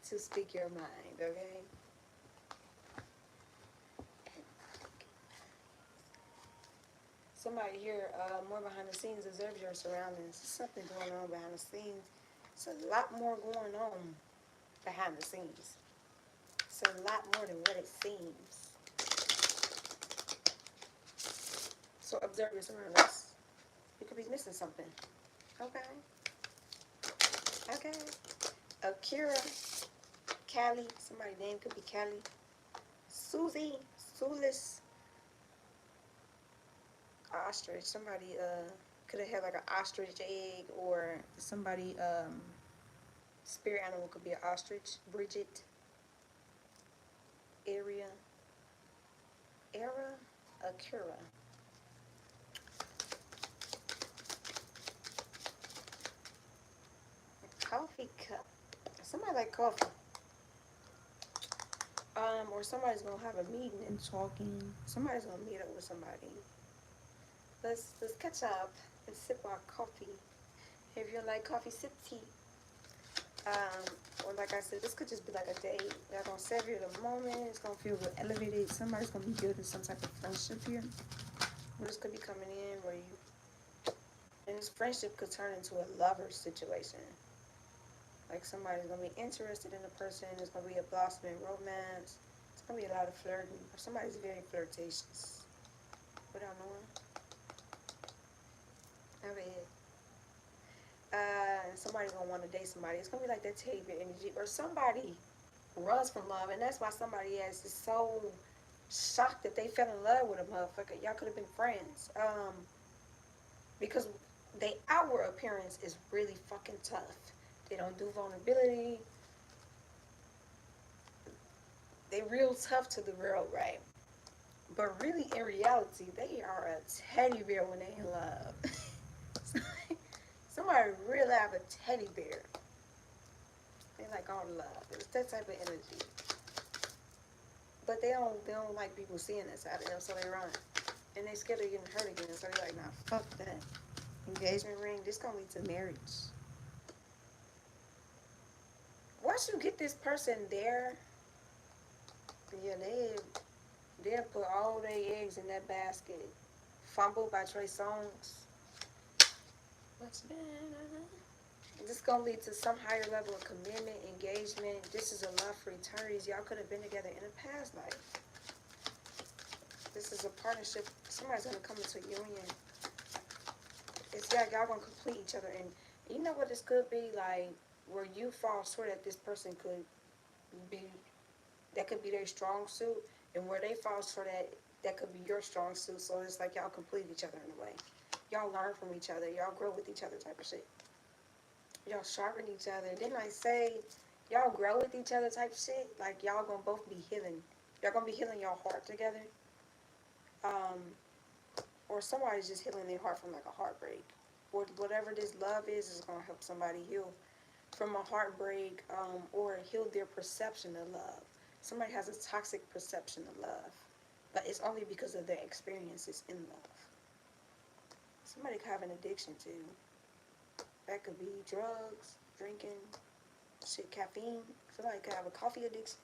to speak your mind, okay? Somebody here, more behind the scenes, observe your surroundings. There's something going on behind the scenes. It's a lot more going on behind the scenes. It's a lot more than what it seems. So observe your surroundings. You could be missing something. Okay? Okay? Akira, Callie, somebody's name could be Callie. Susie, Sulis, ostrich. Somebody could have had like an ostrich egg, or somebody spirit animal could be an ostrich. Bridget, Area, Era, Akira. Coffee cup. Somebody like coffee. Or somebody's gonna have a meeting and talking. Somebody's gonna meet up with somebody. Let's catch up and sip our coffee. If you like coffee, sip tea. Or like I said, this could just be like a date. They're gonna savor the moment. It's gonna feel real elevated. Somebody's gonna be building some type of friendship here. Or this could be coming in where you, and this friendship could turn into a lover situation. Like somebody's gonna be interested in a person. There's gonna be a blossoming romance. It's gonna be a lot of flirting. Or somebody's very flirtatious without knowing. I mean, somebody's gonna want to date somebody. It's gonna be like that teddy bear energy, or somebody runs from love, and that's why somebody else is so shocked that they fell in love with a motherfucker. Y'all could have been friends, because their outward appearance is really fucking tough. They don't do vulnerability. They real tough to the world, right? But really, in reality, they are a teddy bear when they in love. Somebody really have a teddy bear. They like all the love. It's that type of energy. But they don't like people seeing that side of them, so they run. And they scared of getting hurt again, so they like, nah, fuck that. Engagement ring, this gonna lead to marriage. Once you get this person there, yeah, they'll put all their eggs in that basket. Fumbled by Trey Songz. What's been? This is gonna lead to some higher level of commitment, engagement. This is a love for eternity. Y'all could have been together in a past life. This is a partnership. Somebody's gonna come into a union. It's like y'all gonna complete each other. And you know what this could be? Like, where you fall short at this person could be, that could be their strong suit. And where they fall short at, that could be your strong suit. So it's like y'all complete each other in a way. Y'all learn from each other. Y'all grow with each other type of shit. Y'all sharpen each other. Didn't I say y'all grow with each other type shit? Like y'all gonna both be healing. Y'all gonna be healing your heart together. Or somebody's just healing their heart from like a heartbreak. Or whatever this love is gonna help somebody heal from a heartbreak, or heal their perception of love. Somebody has a toxic perception of love, but it's only because of their experiences in love. Somebody could have an addiction too. That could be drugs, drinking, shit, caffeine. Somebody could have a coffee addiction.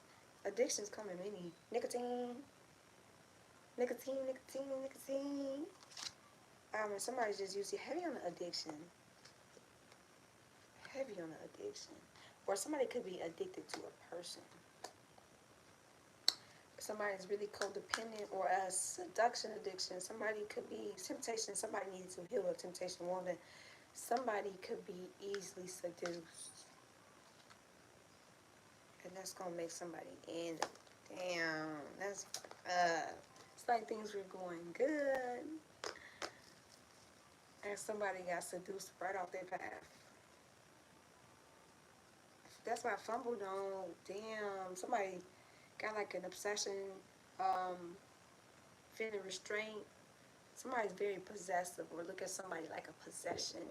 Addictions come in many. Nicotine. And somebody's just usually heavy on the addiction. Heavy on the addiction. Or somebody could be addicted to a person. Somebody's really codependent, or a seduction addiction. Somebody could be temptation. Somebody needs to heal a temptation woman. Somebody could be easily seduced. And that's gonna make somebody end. Damn, that's it's like things were going good, and somebody got seduced right off their path. That's why I fumbled on. Damn, somebody got like an obsession. feeling restrained. Somebody's very possessive, or look at somebody like a possession.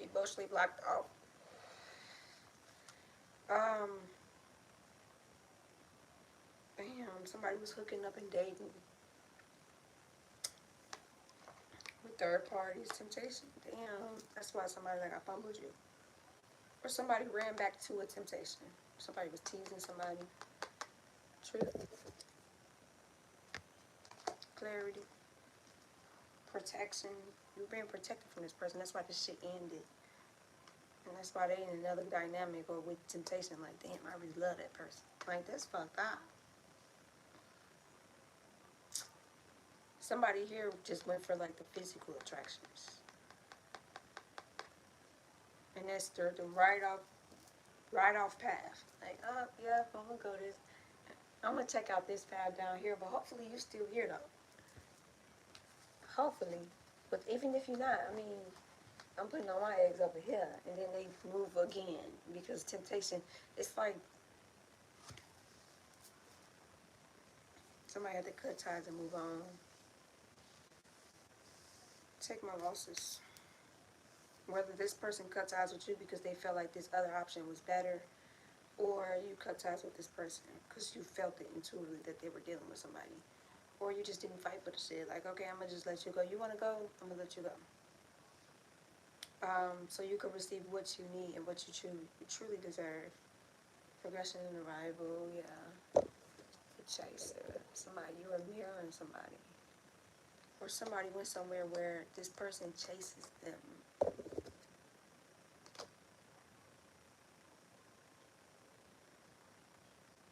Emotionally blocked off. Um, Damn, somebody was hooking up and dating with third parties, temptation. Damn, that's why somebody like I fumbled you. Or somebody ran back to a temptation. Somebody was teasing somebody. Truth, clarity, protection. You're being protected from this person. That's why this shit ended. And that's why they in another dynamic or with temptation. Like, damn, I really love that person. Like, that's fucked up. Somebody here just went for like the physical attractions. And that's the right off path. Like, oh yeah, I'm gonna go this. I'm gonna check out this path down here, but hopefully you still here though. Hopefully. But even if you're not, I mean, I'm putting all my eggs over here, and then they move again because temptation. It's like somebody had to cut ties and move on. Take my losses. Whether this person cut ties with you because they felt like this other option was better, or you cut ties with this person because you felt it intuitively that they were dealing with somebody, or you just didn't fight for the shit. Like, okay, I'm gonna just let you go. You wanna go? I'm gonna let you go. So you can receive what you need and what you truly deserve. Progression and arrival, yeah. The chaser. Somebody, you were mirroring somebody. Or somebody went somewhere where this person chases them.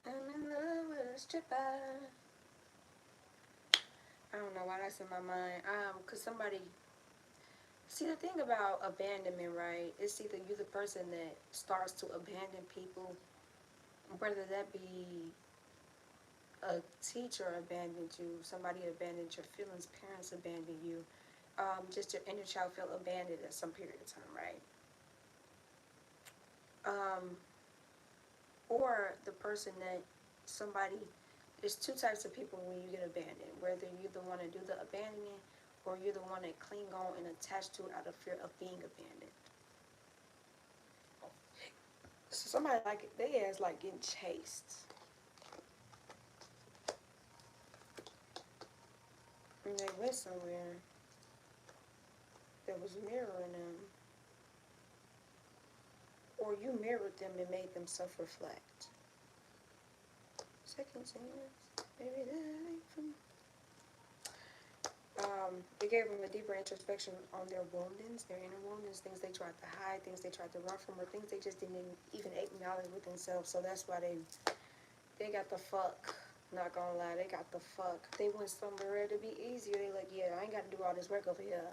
I'm in love with a stripper. I don't know why that's in my mind. Cause somebody, see the thing about abandonment, right? It's either you the person that starts to abandon people, whether that be a teacher abandoned you, somebody abandoned your feelings, parents abandoned you, just your inner child felt abandoned at some period of time, right? Or the person that somebody, there's two types of people when you get abandoned, whether you're the one to do the abandoning or you're the one that cling on and attach to it out of fear of being abandoned. So somebody like, they as like getting chased. And they went somewhere that was mirroring them. Or you mirrored them and made them self-reflect. Second chance, maybe that. It gave them a deeper introspection on their woundings, their inner woundings, things they tried to hide, things they tried to run from, or things they just didn't even acknowledge with themselves. So that's why they got the fuck. Not gonna lie, they got the fuck. They went somewhere to be easier. They like, yeah, I ain't got to do all this work over here.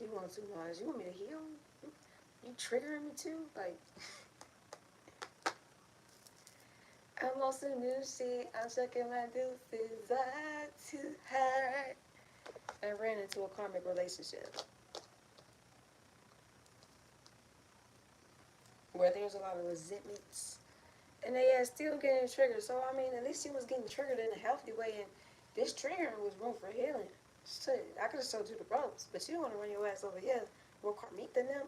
You want too much. You want me to heal? You triggering me too? Like, I'm on some new shit. I'm checking my deuces out to her. I ran into a karmic relationship where there's a lot of resentments. And they are still getting triggered. So, I mean, at least she was getting triggered in a healthy way. And this triggering was room for healing. Shit, I could have showed you the ropes. But you want to run your ass over here more karmic than them.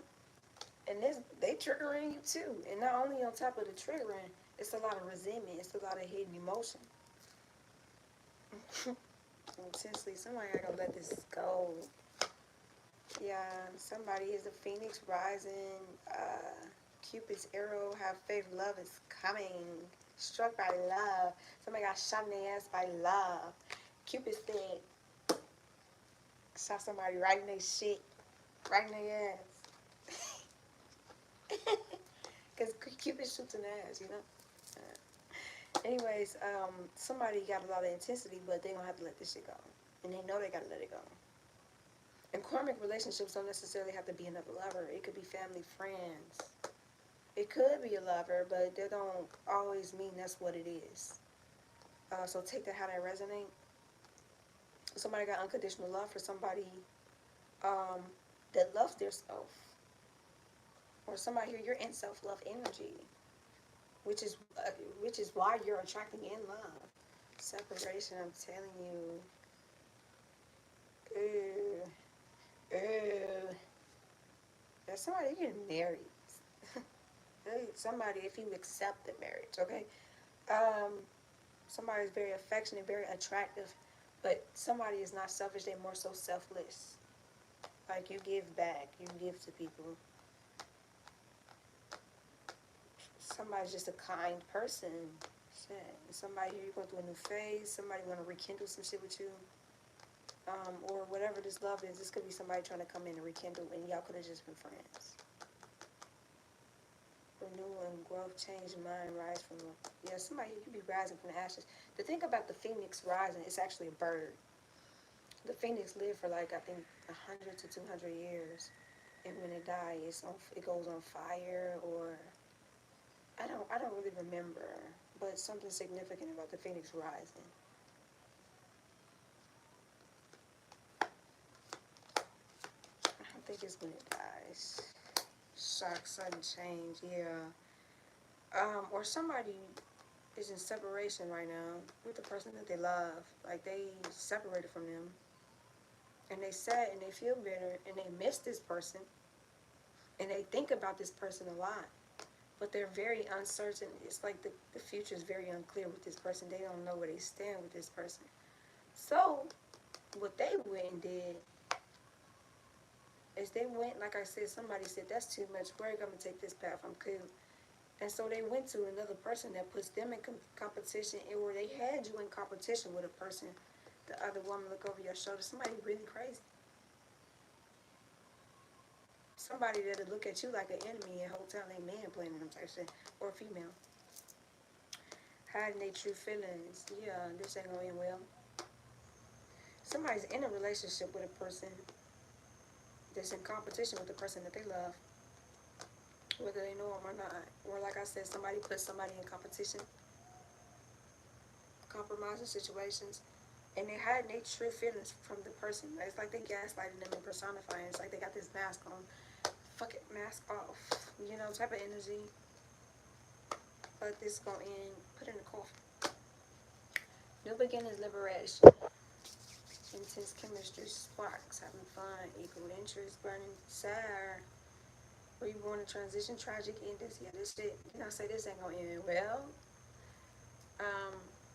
And this, they triggering you too. And not only on top of the triggering, it's a lot of resentment. It's a lot of hidden emotion. Intensely, somebody gotta let this go. Yeah, somebody is a phoenix rising. Cupid's arrow, have faith, love is coming. Struck by love. Somebody got shot in the ass by love. Cupid said, shot somebody right in their shit, right in their ass. Because Cupid shoots in the ass, you know? Anyways, somebody got a lot of intensity, but they don't have to let this shit go. And they know they gotta let it go. And karmic relationships don't necessarily have to be another lover. It could be family, friends. It could be a lover, but they don't always mean that's what it is. So take that how that resonate. Somebody got unconditional love for somebody that loves their self. Or somebody here, you're in self-love energy. which is why you're attracting in love. Separation, I'm telling you. There's somebody getting married. Somebody, if you accept the marriage, okay? Um, Somebody's very affectionate, very attractive, but somebody is not selfish. They're more so selfless. Like, you give back, you give to people. Somebody's just a kind person. Somebody, you're going through a new phase. Somebody want to rekindle some shit with you. Or whatever this love is. This could be somebody trying to come in and rekindle, and y'all could have just been friends. Renewal and growth, change mind, rise from somebody, you could be rising from the ashes. The thing about the phoenix rising, it's actually a bird. The phoenix lived for like, I think, 100 to 200 years, and when it dies, it goes on fire, or I don't really remember, but something significant about the phoenix rising. I don't think it's when it dies. Shock, sudden change, yeah. Or somebody is in separation right now with the person that they love. Like, they separated from them, and they sad and they feel bitter and they miss this person and they think about this person a lot, but they're very uncertain. It's like the future is very unclear with this person. They don't know where they stand with this person. So what they went and did is they went, like I said, somebody said, that's too much work, I'm gonna take this path, I'm cool. And so they went to another person that puts them in competition, or they had you in competition with a person. The other woman look over your shoulder, somebody really crazy. Somebody that'll look at you like an enemy and whole time they man planning them type shit. Or a female. Hiding their true feelings. Yeah, this ain't gonna end well. Somebody's in a relationship with a person that's in competition with the person that they love, whether they know them or not. Or like I said, somebody puts somebody in competition, compromising situations, and they hide their true feelings from the person. It's like they gaslighting them and personifying. It's like they got this mask on. Fuck it, mask off. You know, type of energy. But this go in, put in the coffin. New beginnings, liberation. Intense chemistry, sparks, having fun, equal interest, burning desire. Reborn and transition, tragic endings. Yeah, this shit, say this ain't gonna end well. Um,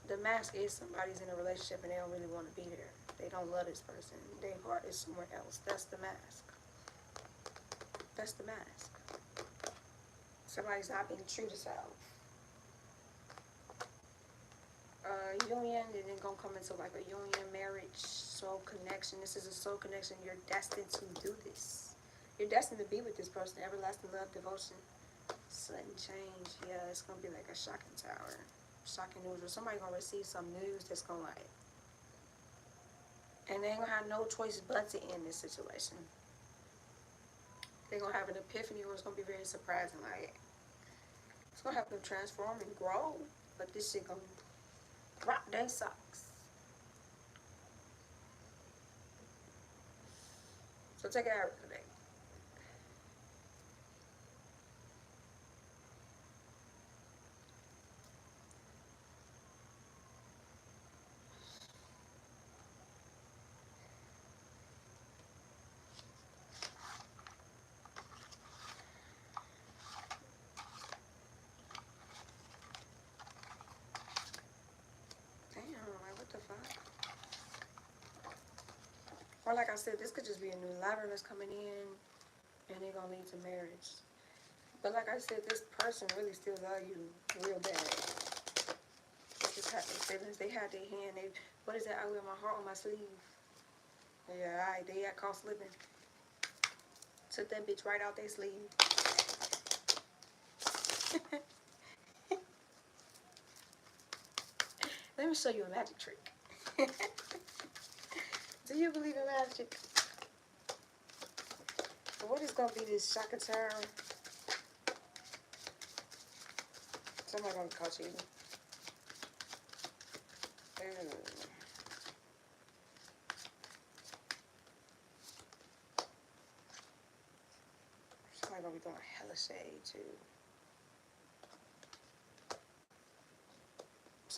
the mask is somebody's in a relationship and they don't really want to be there. They don't love this person. Their heart is somewhere else. That's the mask. That's the mask. Somebody's not being true to self. Union, and then gonna come into like a union, marriage, soul connection. This is a soul connection. You're destined to do this. You're destined to be with this person. Everlasting love, devotion, sudden change. Yeah, it's gonna be like a shocking tower, shocking news, or somebody gonna receive some news that's gonna like, and they ain't gonna have no choice but to end this situation. They're gonna have an epiphany, or it's gonna be very surprising. Like, it's gonna have them transform and grow, but this shit gonna drop their socks. So take it out today. Damn, like what the fuck? Or like I said, this could just be a new lover that's coming in and they're gonna lead to marriage. But like I said, this person really still love you real bad. They just had their feelings. They had their hand. What is that? I wear my heart on my sleeve. Yeah, alright, they got caught slipping. Took that bitch right out their sleeve. Let me show you a magic trick. Do you believe in magic? What is gonna be this Shaka Tower? Somebody gonna catch you. Somebody gonna be throwing hella shade too.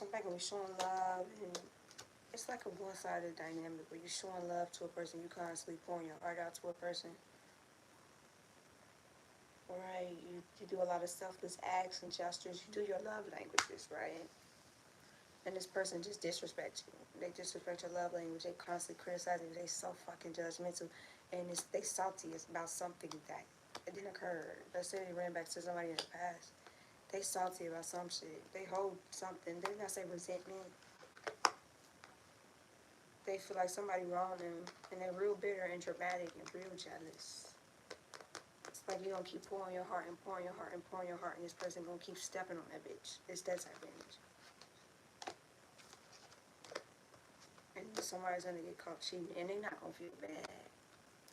somebody gonna be showing love, and it's like a one-sided dynamic where you're showing love to a person, you constantly pouring your heart out to a person. Right, you do a lot of selfless acts and gestures. You do your love languages, right? And this person just disrespects you. They disrespect your love language. They constantly criticize you. They so fucking judgmental, and they salty about something that it didn't occur. Let's say they ran back to somebody in the past. They salty about some shit. They hold something. They not say resentment. They feel like somebody wronged them, and they're real bitter and dramatic and real jealous. It's like you gonna keep pouring your heart and pouring your heart and pouring your heart, and this person gonna keep stepping on that bitch. It's that type of energy. And somebody's gonna get caught cheating, and they not gonna feel bad.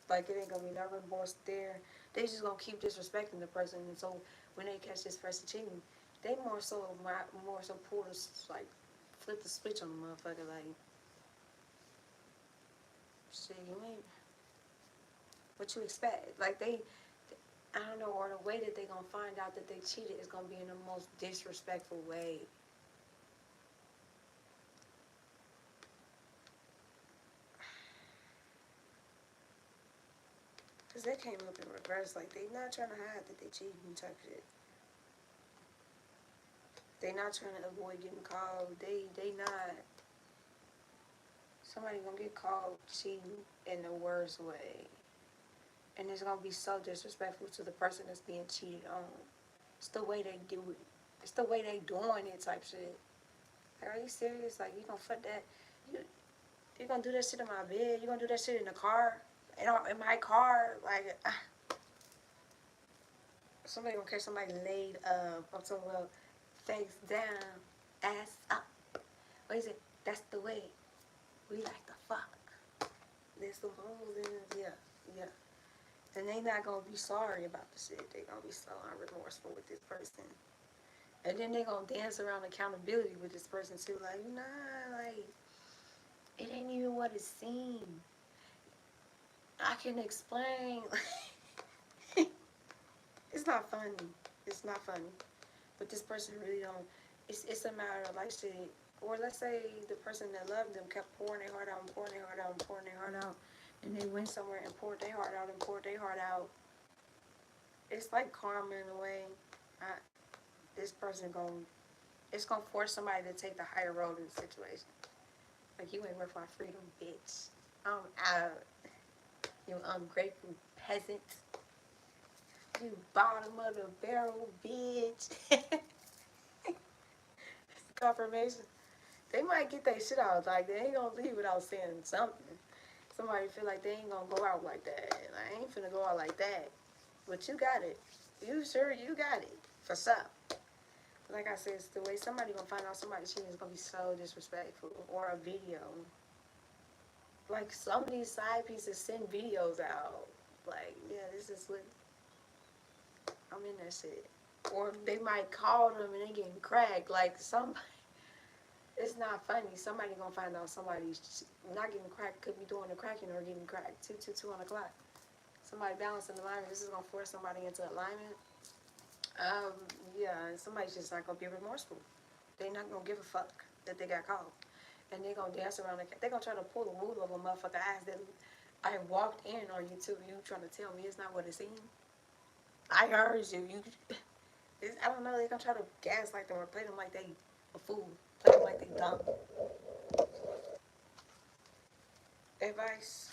Like it ain't gonna be no remorse there. They just gonna keep disrespecting the person, and so when they catch this person cheating, they more so pull this, like flip the switch on the motherfucker. Like shit, you ain't what you expect. Like I don't know, or the way that they gonna find out that they cheated is gonna be in the most disrespectful way. Cause they came up in reverse, like they not trying to hide that they cheating type shit. They not trying to avoid getting called. They not. Somebody gonna get called cheating in the worst way. And it's gonna be so disrespectful to the person that's being cheated on. It's the way they do it. It's the way they doing it type shit. Like, are you serious? Like, you gonna fuck that? You gonna do that shit in my bed? You gonna do that shit in the car? In my car? Like, somebody gonna catch somebody laid up. I'm talking about face down, ass up. What is it? That's the way we like to fuck. There's some holes in it. Yeah. And they not gonna be sorry about the shit. They gonna be so unremorseful with this person. And then they gonna dance around accountability with this person too. Like, nah, like, it ain't even what it seemed. I can explain. It's not funny. It's not funny. But this person really don't. It's a matter of like shit. Or let's say the person that loved them kept pouring their heart out and pouring their heart out and pouring their heart out. And they went somewhere and poured their heart out and poured their heart out. It's like karma in a way. This person it's gonna force somebody to take the higher road in the situation. Like, you ain't worth my freedom, bitch. I'm out. You ungrateful peasant. You bottom of the barrel, bitch. Confirmation. They might get their shit out. Like, they ain't gonna leave without saying something. Somebody feel like they ain't gonna go out like that. I ain't finna go out like that. But you got it. You sure you got it. For some. Like I said, it's the way somebody gonna find out somebody cheating is gonna be so disrespectful. Or a video. Like, some of these side pieces send videos out. Like, yeah, this is what I'm in that shit. Or they might call them and they getting cracked. Like, somebody, it's not funny. Somebody gonna find out somebody's not getting cracked, could be doing the cracking or getting cracked. 2 on the clock. Somebody balancing alignment. This is gonna force somebody into alignment. Yeah, and somebody's just not gonna be remorseful. They not gonna give a fuck that they got caught. And they gonna dance around. They gonna try to pull the wool over motherfucker eyes that I walked in on YouTube. You trying to tell me it's not what it seemed? I heard you. I don't know. They gonna try to gaslight them or play them like they a fool. Play them like they dumb. Advice.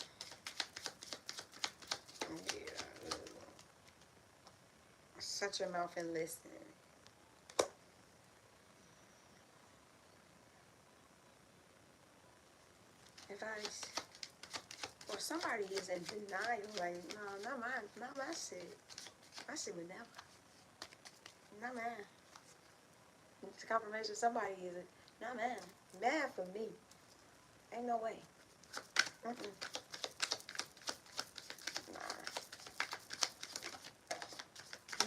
Yeah. Shut your mouth and listen. Advice. Or somebody is in denial. Like, no, not my shit. My shit would never. Not mine. It's a confirmation somebody is it. Not mine. Mad for me. Ain't no way. Mm-mm. Nah.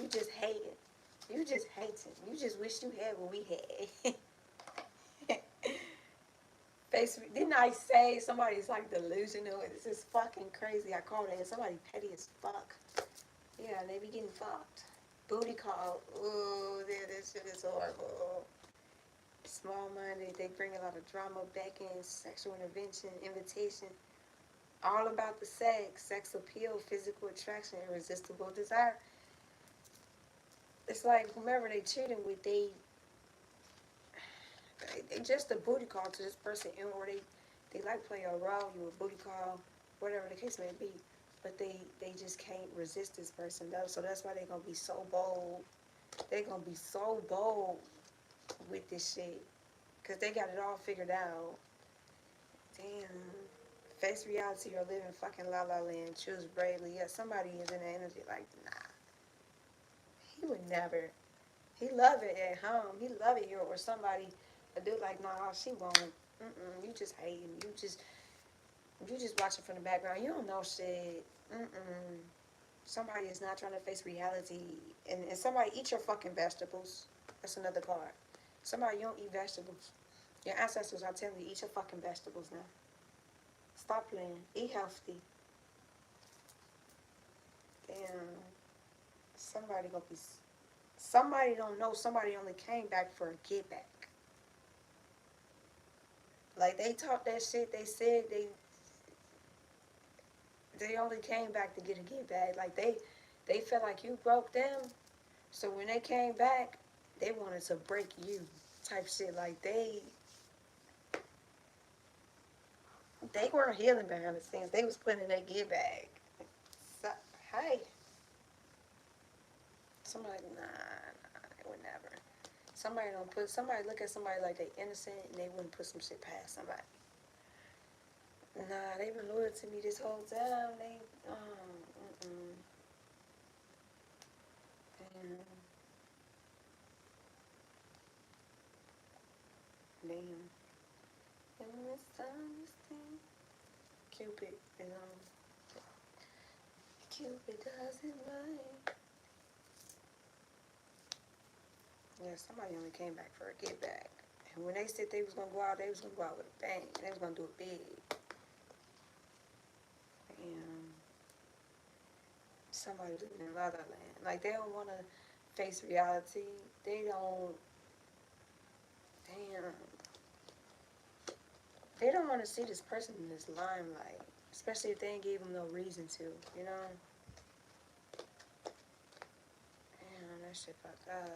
You just hate it. You just hate it. You just wish you had what we had. Didn't I say somebody's like delusional? This is fucking crazy. I called it and somebody petty as fuck. Yeah, they be getting fucked. Booty call. Ooh, this shit is horrible. Small-minded. They bring a lot of drama back in, sexual intervention, invitation. All about the sex appeal, physical attraction, irresistible desire. It's like whomever they cheating with, they just a booty call to this person, or they like play a role, you a booty call, whatever the case may be. But they just can't resist this person though. So that's why they're gonna be so bold. They're gonna be so bold with this shit. Cause they got it all figured out. Damn. Face reality or live in fucking la la land. Choose bravely. Yeah, somebody is in the energy like, nah. He would never. He love it at home. He love it here. Or somebody, a dude like, nah, she won't. You just hating. You just watching from the background. You don't know shit. Somebody is not trying to face reality. And somebody eat your fucking vegetables. That's another card. Somebody, you don't eat vegetables. Your ancestors are telling you, eat your fucking vegetables now. Stop playing. Eat healthy. Damn. Somebody gonna be... Somebody don't know. Somebody only came back for a get back. Like, they talked that shit. They said they only came back to get a get back. Like, they felt like you broke them. So when they came back, they wanted to break you. Type shit. Like, they weren't healing behind the scenes. They was putting in their get back. So, hey. Somebody, nah, they would never. Somebody look at somebody like they innocent and they wouldn't put some shit past somebody. Nah, they been loyal to me this whole time. They, Damn. Cupid is Cupid doesn't mind. Yeah, somebody only came back for a get back. And when they said they was gonna go out, they was gonna go out with a bang. They was gonna do it big. And somebody living in La La Land. Like, they don't wanna face reality. They don't. Damn. They don't want to see this person in this limelight, especially if they ain't gave them no reason to, you know? Damn, that shit fucked up.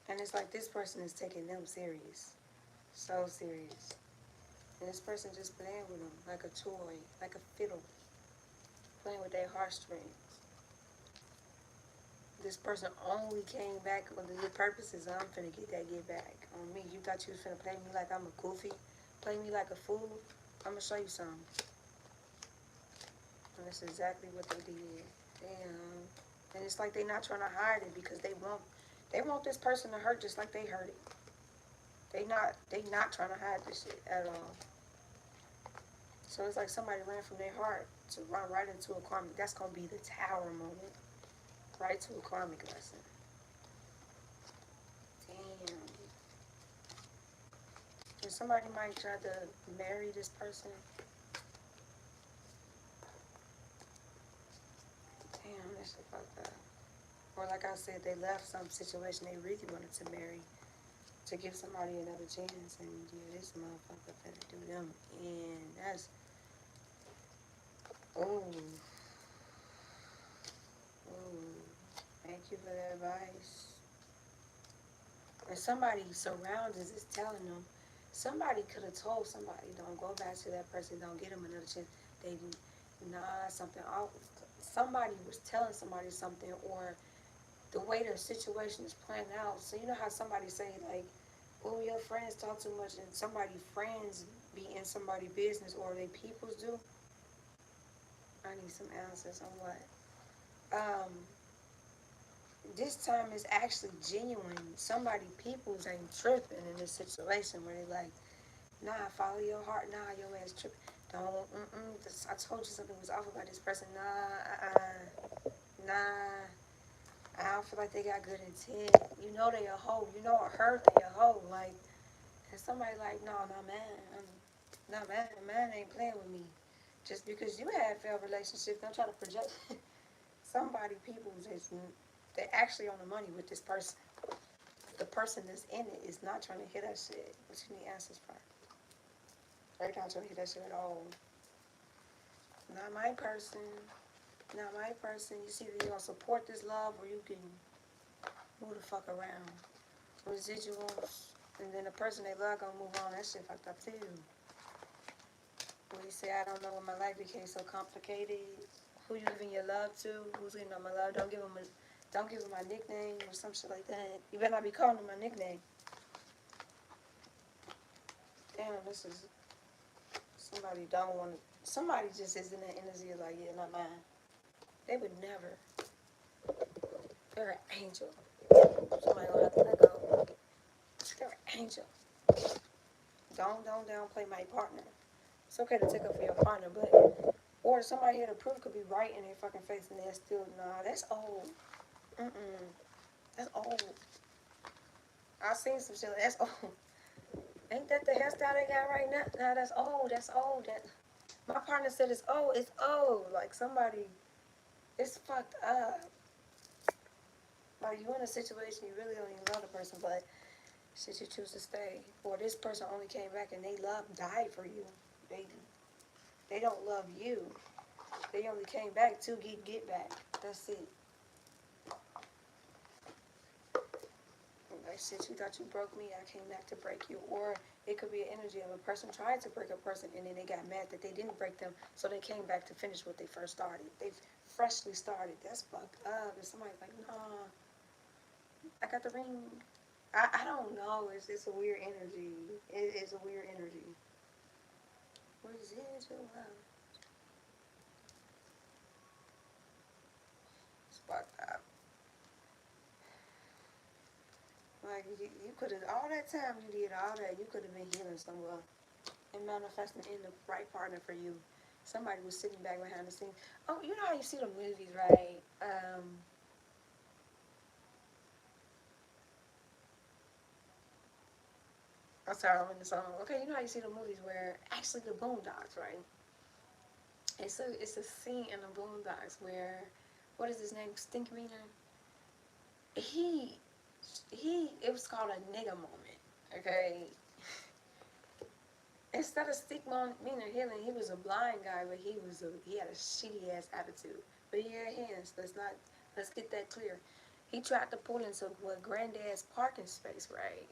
And it's like this person is taking them serious. So serious. And this person just playing with them like a toy, like a fiddle. Playing with their heartstrings. This person only came back with the purposes. I'm finna get back on me. You thought you was finna play me like I'm a goofy? Play me like a fool? I'm gonna show you something. And that's exactly what they did. Damn. And it's like they not trying to hide it because they want this person to hurt just like they hurt it. They not trying to hide this shit at all. So it's like somebody ran from their heart to run right into a karmic. That's gonna be the tower moment. Right to a karmic lesson. Damn. And somebody might try to marry this person. Damn, that shit fucked up. Or like I said, they left some situation they really wanted to marry to give somebody another chance, and yeah, this motherfucker finna do them. And that's, ooh, thank you for the advice. And somebody surroundings is telling them, somebody could have told somebody, don't go back to that person, don't get them another chance. They, nah, something off. Somebody was telling somebody something, or the way the situation is planned out. So you know how somebody say like, oh, your friends talk too much, and somebody friends be in somebody's business, or they peoples do. I need some answers on what. This time is actually genuine. Somebody peoples ain't tripping in this situation where they like, nah, follow your heart. Nah, your man's tripping. Don't. I told you something was off about this person. Nah. I don't feel like they got good intent. You know they a hoe. You know I heard they a hoe. Like, and somebody like, no, man ain't playing with me. Just because you had failed relationships, don't try to project somebody people just They're actually on the money with this person. The person that's in it is not trying to hear that shit. What you need answers for? They're not trying to hear that shit at all. Not my person. Not my person. You see that you gonna support this love or you can move the fuck around. Residuals. And then the person they love gonna move on. That shit fucked up too. When you say, I don't know when my life became so complicated. Who you giving your love to? Who's getting on my love? Don't give them my nickname or some shit like that. You better not be calling them my nickname. Damn, this is somebody don't want to. Somebody just is in that energy of like, yeah, not mine. They would never. They're an angel. Somebody gonna have to let go. They're an angel. Don't downplay my partner. It's okay to take up for your partner, but or somebody here to prove could be right in their fucking face and they're still that's old. That's old. I've seen some shit. That's old. Ain't that the hairstyle they got right now? Nah, that's old. That's old. That my partner said it's old. It's old. Like somebody, it's fucked up. Like you in a situation you really don't even love the person, but shit you choose to stay. Or this person only came back and they died for you. They don't love you. They only came back to get back. That's it. Like shit, you thought you broke me, I came back to break you. Or it could be an energy of a person trying to break a person and then they got mad that they didn't break them, so they came back to finish what they first started. They've freshly started. That's fucked up. And somebody's like, nah, I got the ring. I don't know. It's a weird energy. It is a weird energy. Residual love. It's fucked up. Like, you could have, all that time you did all that, you could have been healing somewhere and manifesting in the right partner for you. Somebody was sitting back behind the scenes. Oh, you know how you see the movies, right? I'm sorry, I'm in the song. Okay, you know how you see the movies where, actually the Boondocks, right? It's a scene in the Boondocks where, what is his name? Stinkmeaner? He, it was called a nigga moment, okay? Instead of Stinkmeaner healing, he was a blind guy, but he had a shitty ass attitude. But he had hands. Let's get that clear. He tried to pull into what Granddad's parking space, right?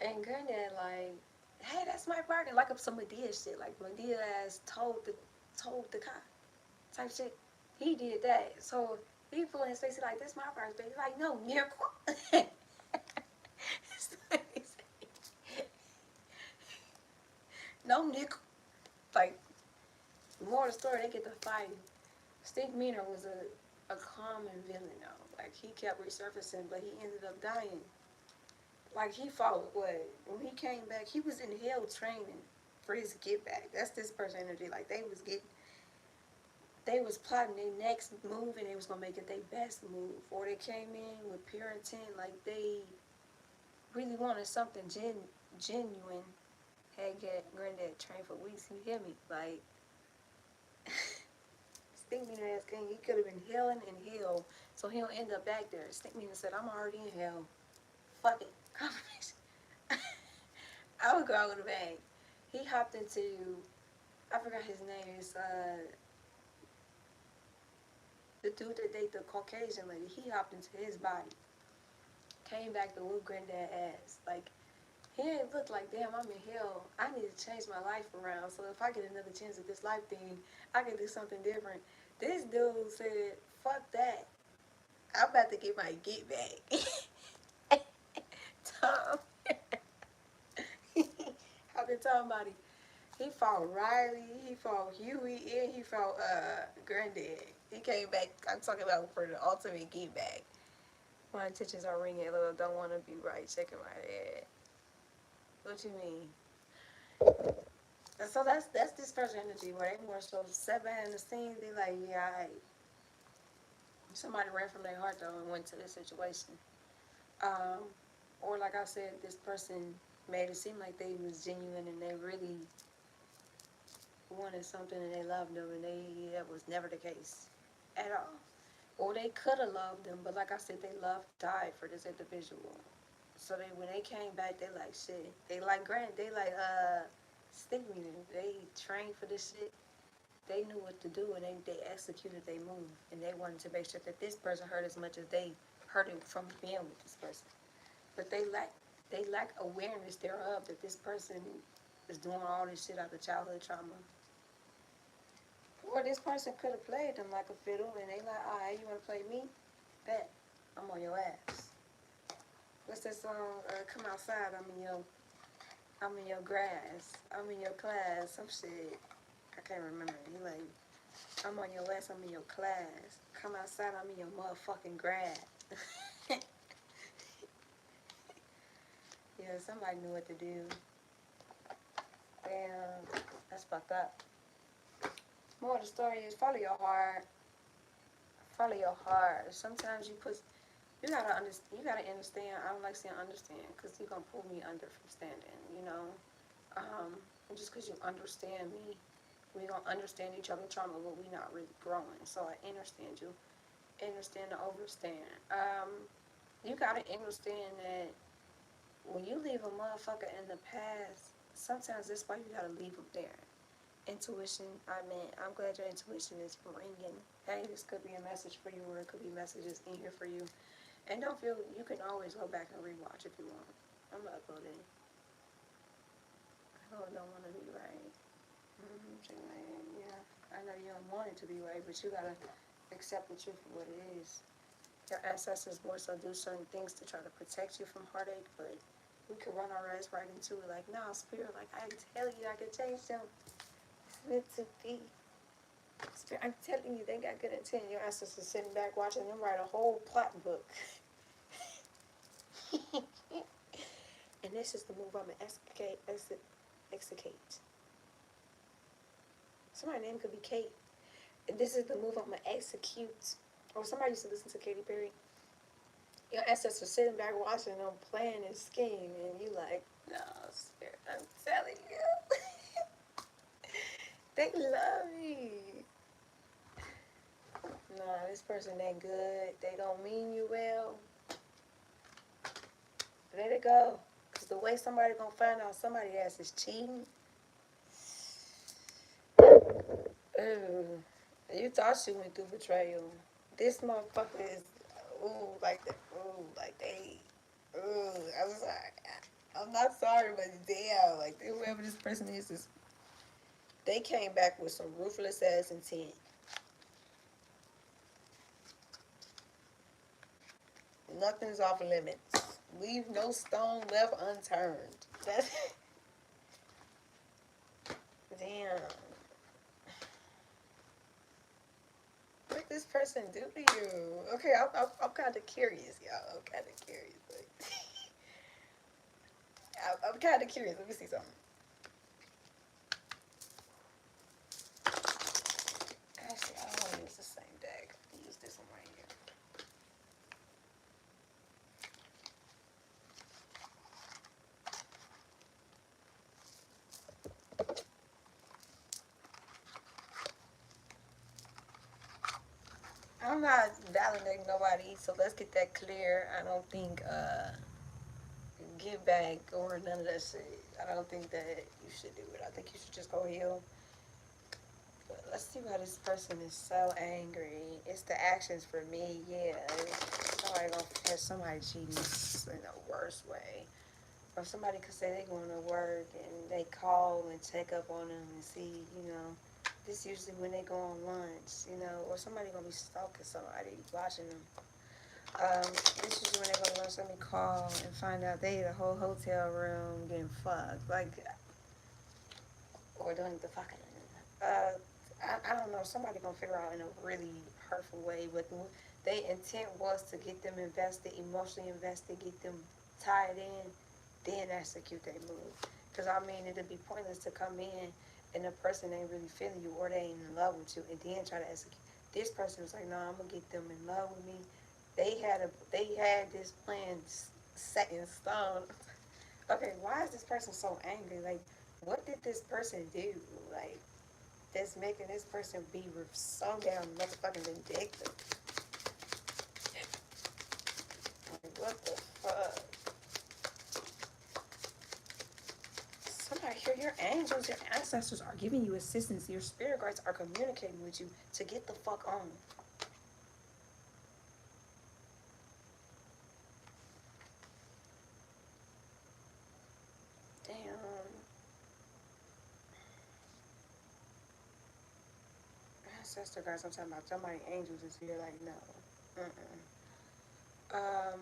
And Granddad like, hey, that's my parking, like some Medea shit. Like Medea ass told the cop type shit. He did that. So he pulled in his face like, this my parking space. He's like, no, miracle. No nickel. Like, more of the story, they get to fighting. Steve Meaner was a common villain though. Like he kept resurfacing, but he ended up dying. Like he fought what? When he came back, he was in hell training for his get back. That's this person energy. Like they was plotting their next move and they was gonna make it their best move. Or they came in with pure intent, like they really wanted something genuine. Had Granddad trained for weeks. You hear me? Like Stinkmeaner ass king, he could have been healing in hell, so he'll end up back there. Stinkmeaner said, I'm already in hell. Fuck it. Confirmation. I would go out with a bang. He hopped into, I forgot his name. It's the dude that dated the Caucasian lady. He hopped into his body. Came back to whoop Granddad ass. Like, he didn't look like, damn, I'm in hell. I need to change my life around. So if I get another chance at this life thing, I can do something different. This dude said, fuck that. I'm about to get my get back. Tom. How did Tom body? He fought Riley, he fought Huey, and he fought Granddad. He came back, I'm talking about for the ultimate get back. My intentions are ringing, little don't want to be right, checking my head. What you mean? So that's this person energy where they more so set behind the scenes, be like, yeah, somebody ran from their heart though and went to this situation. Or like I said, this person made it seem like they was genuine and they really wanted something and they loved them, and that was never the case at all. Or they could have loved them, but like I said, they love died for this individual. So they when they came back, they like shit. They like they like stick me. They trained for this shit. They knew what to do and they executed their move. And they wanted to make sure that this person hurt as much as they hurt it from being with this person. But they lack awareness thereof that this person is doing all this shit out of childhood trauma. Or this person could have played them like a fiddle and they like, alright, you wanna play me? Bet. I'm on your ass. What's that song? Come outside, I'm in your grass. I'm in your class. Some shit. I can't remember. He like, I'm on your ass, I'm in your class. Come outside, I'm in your motherfucking grass. Yeah, somebody knew what to do. Damn, that's fucked up. More of the story is follow your heart. Follow your heart. Sometimes you gotta understand. I don't like saying understand because you're gonna pull me under from standing, you know. Just because you understand me, we gonna understand each other trauma, but we not really growing. So I understand you. Understand to overstand. You gotta understand that when you leave a motherfucker in the past, sometimes that's why you gotta leave them there. Intuition, I'm glad your intuition is ringing. Hey, this could be a message for you, or it could be messages in here for you. And don't feel, you can always go back and rewatch if you want. I'm not uploading. I don't want to be right. Yeah, I know you don't want it to be right, but you gotta accept the truth for what it is. Your ancestors more so do certain things to try to protect you from heartache, but we could run our ass right into it like, nah, spirit, like I tell you I can change them. It's meant to be. Spirit, I'm telling you, they got good intent. Your ancestors sitting back watching them write a whole plot book. And this is the move I'm gonna execute. Somebody's name could be Kate. And this is the move I'm gonna execute. Or somebody used to listen to Katy Perry. Your ancestors sitting back watching them playing this scheme, and you like, no, spirit, I'm telling you. They love me. Nah, this person ain't good. They don't mean you well. Let it go. Because the way somebody gonna find out somebody else is cheating. Ooh, you thought she went through betrayal. This motherfucker is, I was like, I'm not sorry, but damn, like, whoever this person is, they came back with some ruthless ass intent. Nothing's off limits. Leave no stone left unturned. That's damn. What this person do to you? Okay, I'm kind of curious, y'all. I'm kind of curious. Like, I'm kind of curious. Let me see something. Actually, I don't want to use the same deck. I'll use this one right here. I'm not validating nobody, so let's get that clear. I don't think give back or none of that shit. I don't think that you should do it. I think you should just go heal. But let's see why this person is so angry. It's the actions for me, yeah. Somebody gonna catch somebody cheating in the worst way. Or somebody could say they going to work and they call and check up on them and see, you know. This usually when they go on lunch, you know, or somebody gonna be stalking somebody, watching them. This is when they go to lunch, let me call and find out they the whole hotel room getting fucked. Like, or doing the fucking. I don't know, somebody gonna figure out in a really hurtful way, but their intent was to get them invested, emotionally invested, get them tied in, then execute their move. Because I mean, it'd be pointless to come in and the person ain't really feeling you or they ain't in love with you and then try to execute. This person was like, no, I'm gonna get them in love with me. They had this plan set in stone. Okay, why is this person so angry? Like, what did this person do? Like, that's making this person be so damn motherfucking vindictive. What the fuck? Somebody here, your angels, your ancestors are giving you assistance. Your spirit guides are communicating with you to get the fuck on. Damn. Ancestor guys, I'm talking about somebody angels is here like no. Um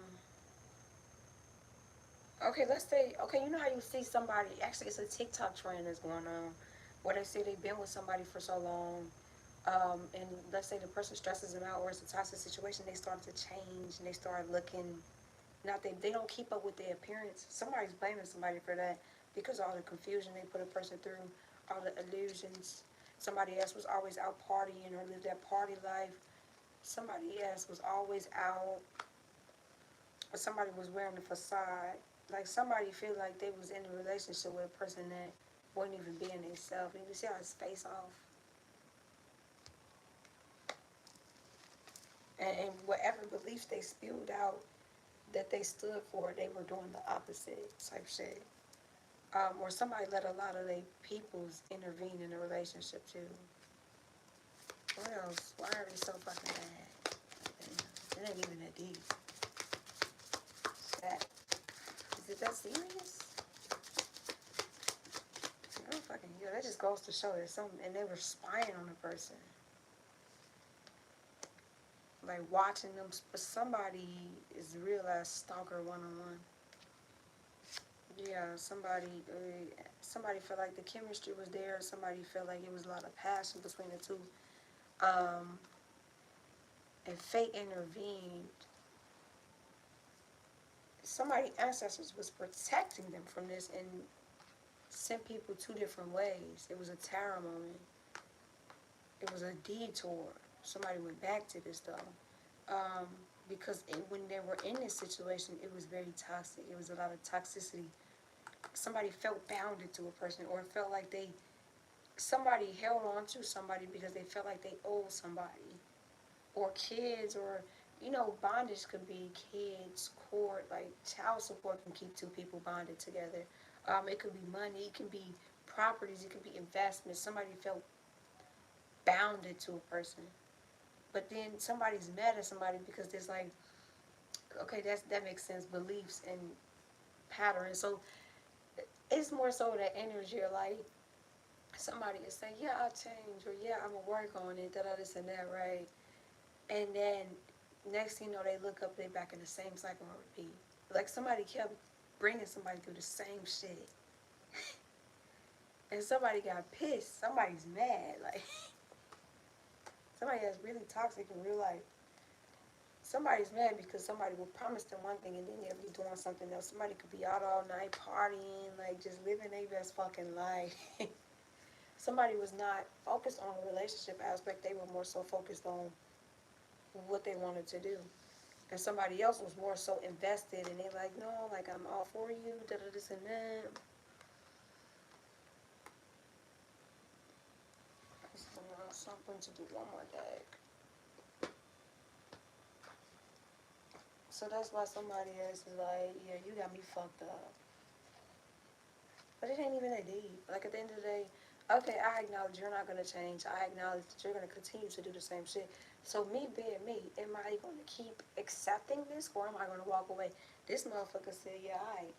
okay, let's say okay, you know how you see somebody actually it's a TikTok trend that's going on where they say they've been with somebody for so long. And let's say the person stresses them out or it's a toxic situation, they start to change and they start looking not they don't keep up with their appearance. Somebody's blaming somebody for that because all the confusion they put a person through, all the illusions. Somebody else was always out partying or lived that party life. Somebody else was always out, or somebody was wearing a facade. Like somebody feel like they was in a relationship with a person that wasn't even being themselves. And you see how his face off. And whatever beliefs they spewed out that they stood for, they were doing the opposite type shit. Or somebody let a lot of their peoples intervene in a relationship too. What else? Why are they so fucking bad? It ain't even that deep. That is it that serious? I don't fucking hear. That just goes to show there's something, and they were spying on a person, like watching them. But somebody is a real ass stalker 1-on-1. Yeah, somebody felt like the chemistry was there. Somebody felt like it was a lot of passion between the two. And fate intervened. Somebody ancestors was protecting them from this and sent people 2 different ways. It was a tarot moment. It was a detour. Somebody went back to this though. Because when they were in this situation, it was very toxic. It was a lot of toxicity. Somebody felt bounded to a person, or felt like somebody held on to somebody because they felt like they owed somebody. Or kids, or, bondage could be kids, court, like child support can keep 2 people bonded together. It could be money, it can be properties, it could be investments. Somebody felt bounded to a person. But then somebody's mad at somebody because there's like, okay, that makes sense, beliefs and patterns. So it's more so that energy, or like somebody is saying, yeah, I'll change, or yeah, I'm gonna work on it, this and that, right? And then next thing you know, they look up, they back in the same cycle and repeat. Like somebody kept bringing somebody through the same shit. And somebody got pissed. Somebody's mad. Like, somebody that's really toxic in real life. Somebody's mad because somebody will promise them one thing and then they'll be doing something else. Somebody could be out all night partying, like just living their best fucking life. Somebody was not focused on the relationship aspect. They were more so focused on what they wanted to do. And somebody else was more so invested and they like, no, like I'm all for you, this and that. Something to do one more deck. So that's why somebody else is like, yeah, you got me fucked up. But it ain't even that deep. Like at the end of the day, okay, I acknowledge you're not gonna change. I acknowledge that you're gonna continue to do the same shit. So me being me, am I gonna keep accepting this, or am I gonna walk away? This motherfucker said, yeah, alright.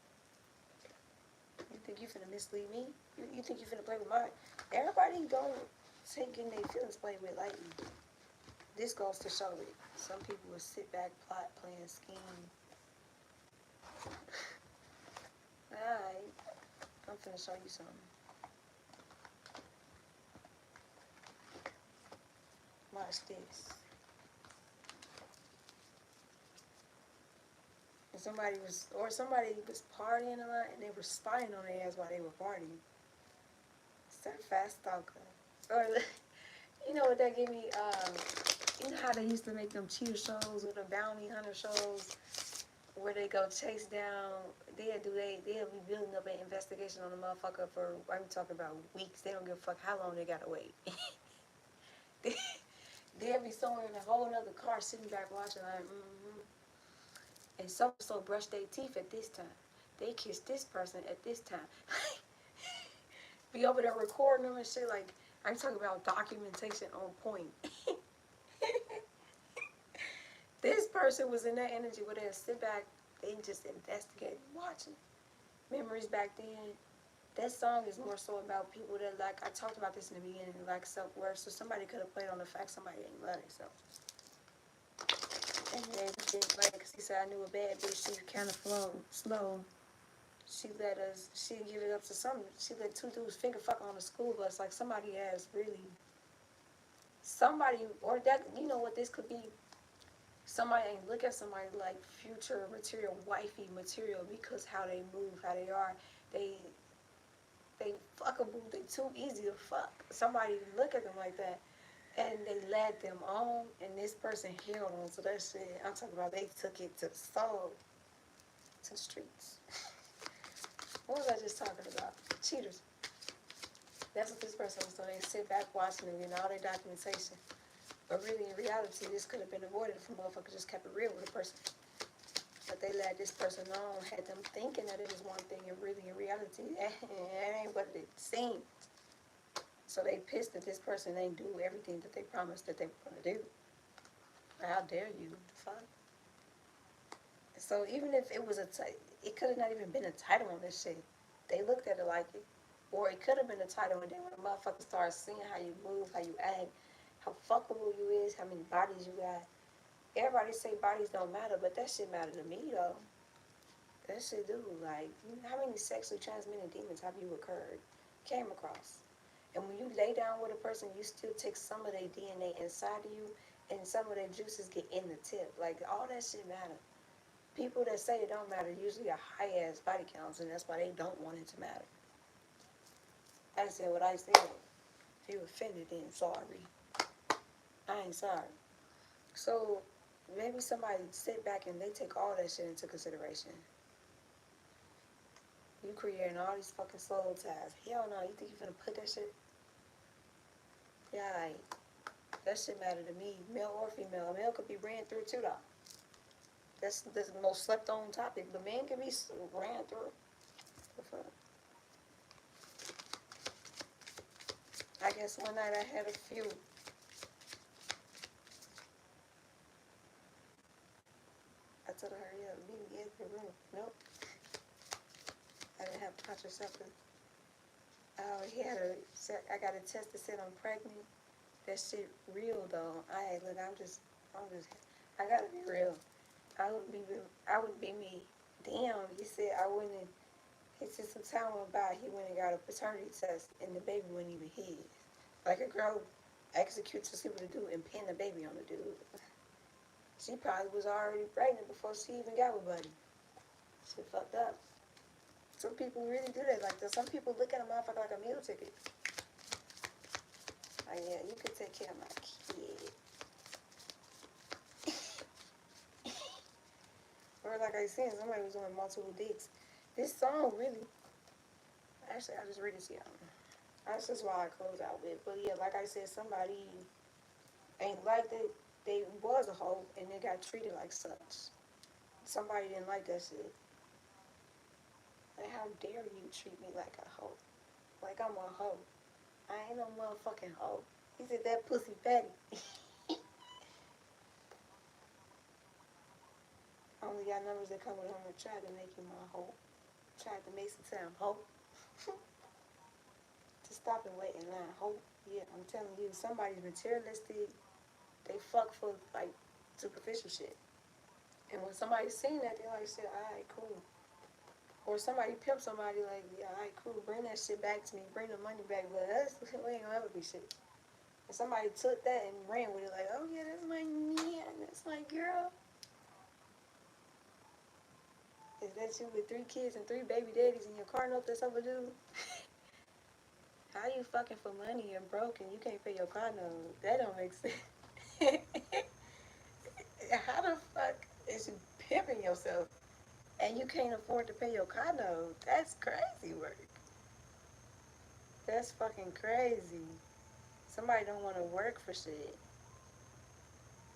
You think you finna mislead me? You think you finna play with mine? Everybody don't take in their feelings played with lightly. This goes to show it. Some people will sit back, plot, plan, scheme. Alright, I'm finna show you something. Watch this. And somebody was partying a lot and they were spying on their ass while they were partying. Fast stalker. Or, you know what that gave me? You know how they used to make them cheater shows with the bounty hunter shows, where they go chase down? They'll be building up an investigation on the motherfucker for, I'm talking about weeks. They don't give a fuck how long they gotta wait. They'll be somewhere in a whole other car sitting back watching like, And so brushed their teeth at this time. They kissed this person at this time. Be over there recording them and shit. Like, I'm talking about documentation on point. This person was in that energy where they'd sit back, they just investigate, watching. Memories back then. That song is more so about people that, like, I talked about this in the beginning, like self-worth. So somebody could have played on the fact somebody didn't love themselves. And they didn't play it because he said, I knew a bad bitch, she kind of slow. She give it up to she let two dudes finger fuck on the school bus. Like, somebody has really, or that, you know what this could be? Somebody ain't look at somebody like future material, wifey material, because how they move, how they are. They fuckable, they too easy to fuck. Somebody look at them like that, and they led them on, and this person held on to that shit. I'm talking about they took it to the soul, to the streets. What was I just talking about? Cheaters. That's what this person was doing. They sit back watching them, all their documentation. But really, in reality, this could have been avoided if a motherfucker just kept it real with a person. But they let this person on, had them thinking that it was one thing, and really, in reality, it ain't what it seemed. So they pissed that this person ain't do everything that they promised that they were going to do. How dare you? The fuck? So even if it was it could have not even been a title on this shit. They looked at it like it. Or it could have been a title, and then when the motherfucker starts seeing how you move, how you act, how fuckable you is, how many bodies you got. Everybody say bodies don't matter, but that shit matter to me, though. That shit do. Like, how many sexually transmitted demons have you came across? And when you lay down with a person, you still take some of their DNA inside of you, and some of their juices get in the tip. Like, all that shit matter. People that say it don't matter usually are high-ass body counts, and that's why they don't want it to matter. I said what I said. If you offended, then sorry. I ain't sorry. So, maybe somebody sit back and they take all that shit into consideration. You creating all these fucking soul ties. Hell no, you think you finna put that shit? Yeah, that shit matter to me, male or female. A male could be ran through too, though. That's the most slept on topic. The man can be ran through. The fuck? I guess one night I had a few. I told her, hurry up, meet me in the room. Nope. I didn't have contraceptive. I got a test that said I'm pregnant. That shit real though. I gotta be real. I would be me. Damn, he said I wouldn't. He said some time went by. He went and got a paternity test, and the baby wasn't even his. Like a girl executes to see what to do and pin the baby on the dude. She probably was already pregnant before she even got with Buddy. Shit fucked up. Some people really do that like that. Some people look at a motherfucker like a meal ticket. Like, yeah, you could take care of my kid. Or like I said, somebody was doing multiple dicks. This song really, actually, I'll just read it to y'all. That's just why I close out with. But yeah, like I said, somebody ain't like that. They was a hoe and they got treated like such. Somebody didn't like that shit. Like, how dare you treat me like a hoe? Like I'm a hoe. I ain't no motherfucking hoe. He said that pussy fatty. Only got numbers that come with him and tried to make him a hoe. Tried to make some sound hoe. To stop and wait in line. Hoe. Yeah, I'm telling you, somebody's materialistic. They fuck for like superficial shit. And when somebody's seen that, they like shit, alright, cool. Or somebody pimp somebody like, yeah, alright, cool, bring that shit back to me, bring the money back, but we ain't gonna ever be shit. And somebody took that and ran with it like, oh yeah, that's my man, that's my girl. Is that you with 3 kids and 3 baby daddies and your car note that's overdue? How you fucking for money and broke and you can't pay your car note? That don't make sense. How the fuck is you pimping yourself and you can't afford to pay your car note? That's crazy work. That's fucking crazy. Somebody don't want to work for shit.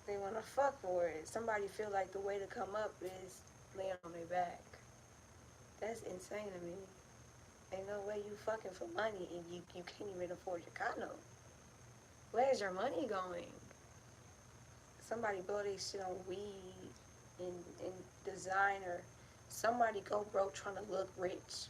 They want to fuck for it. Somebody feel like the way to come up is laying on their back. That's insane to me. Ain't no way you fucking for money and you can't even afford your condo. Where's your money going? Somebody blow their shit on weed and designer. Somebody go broke trying to look rich.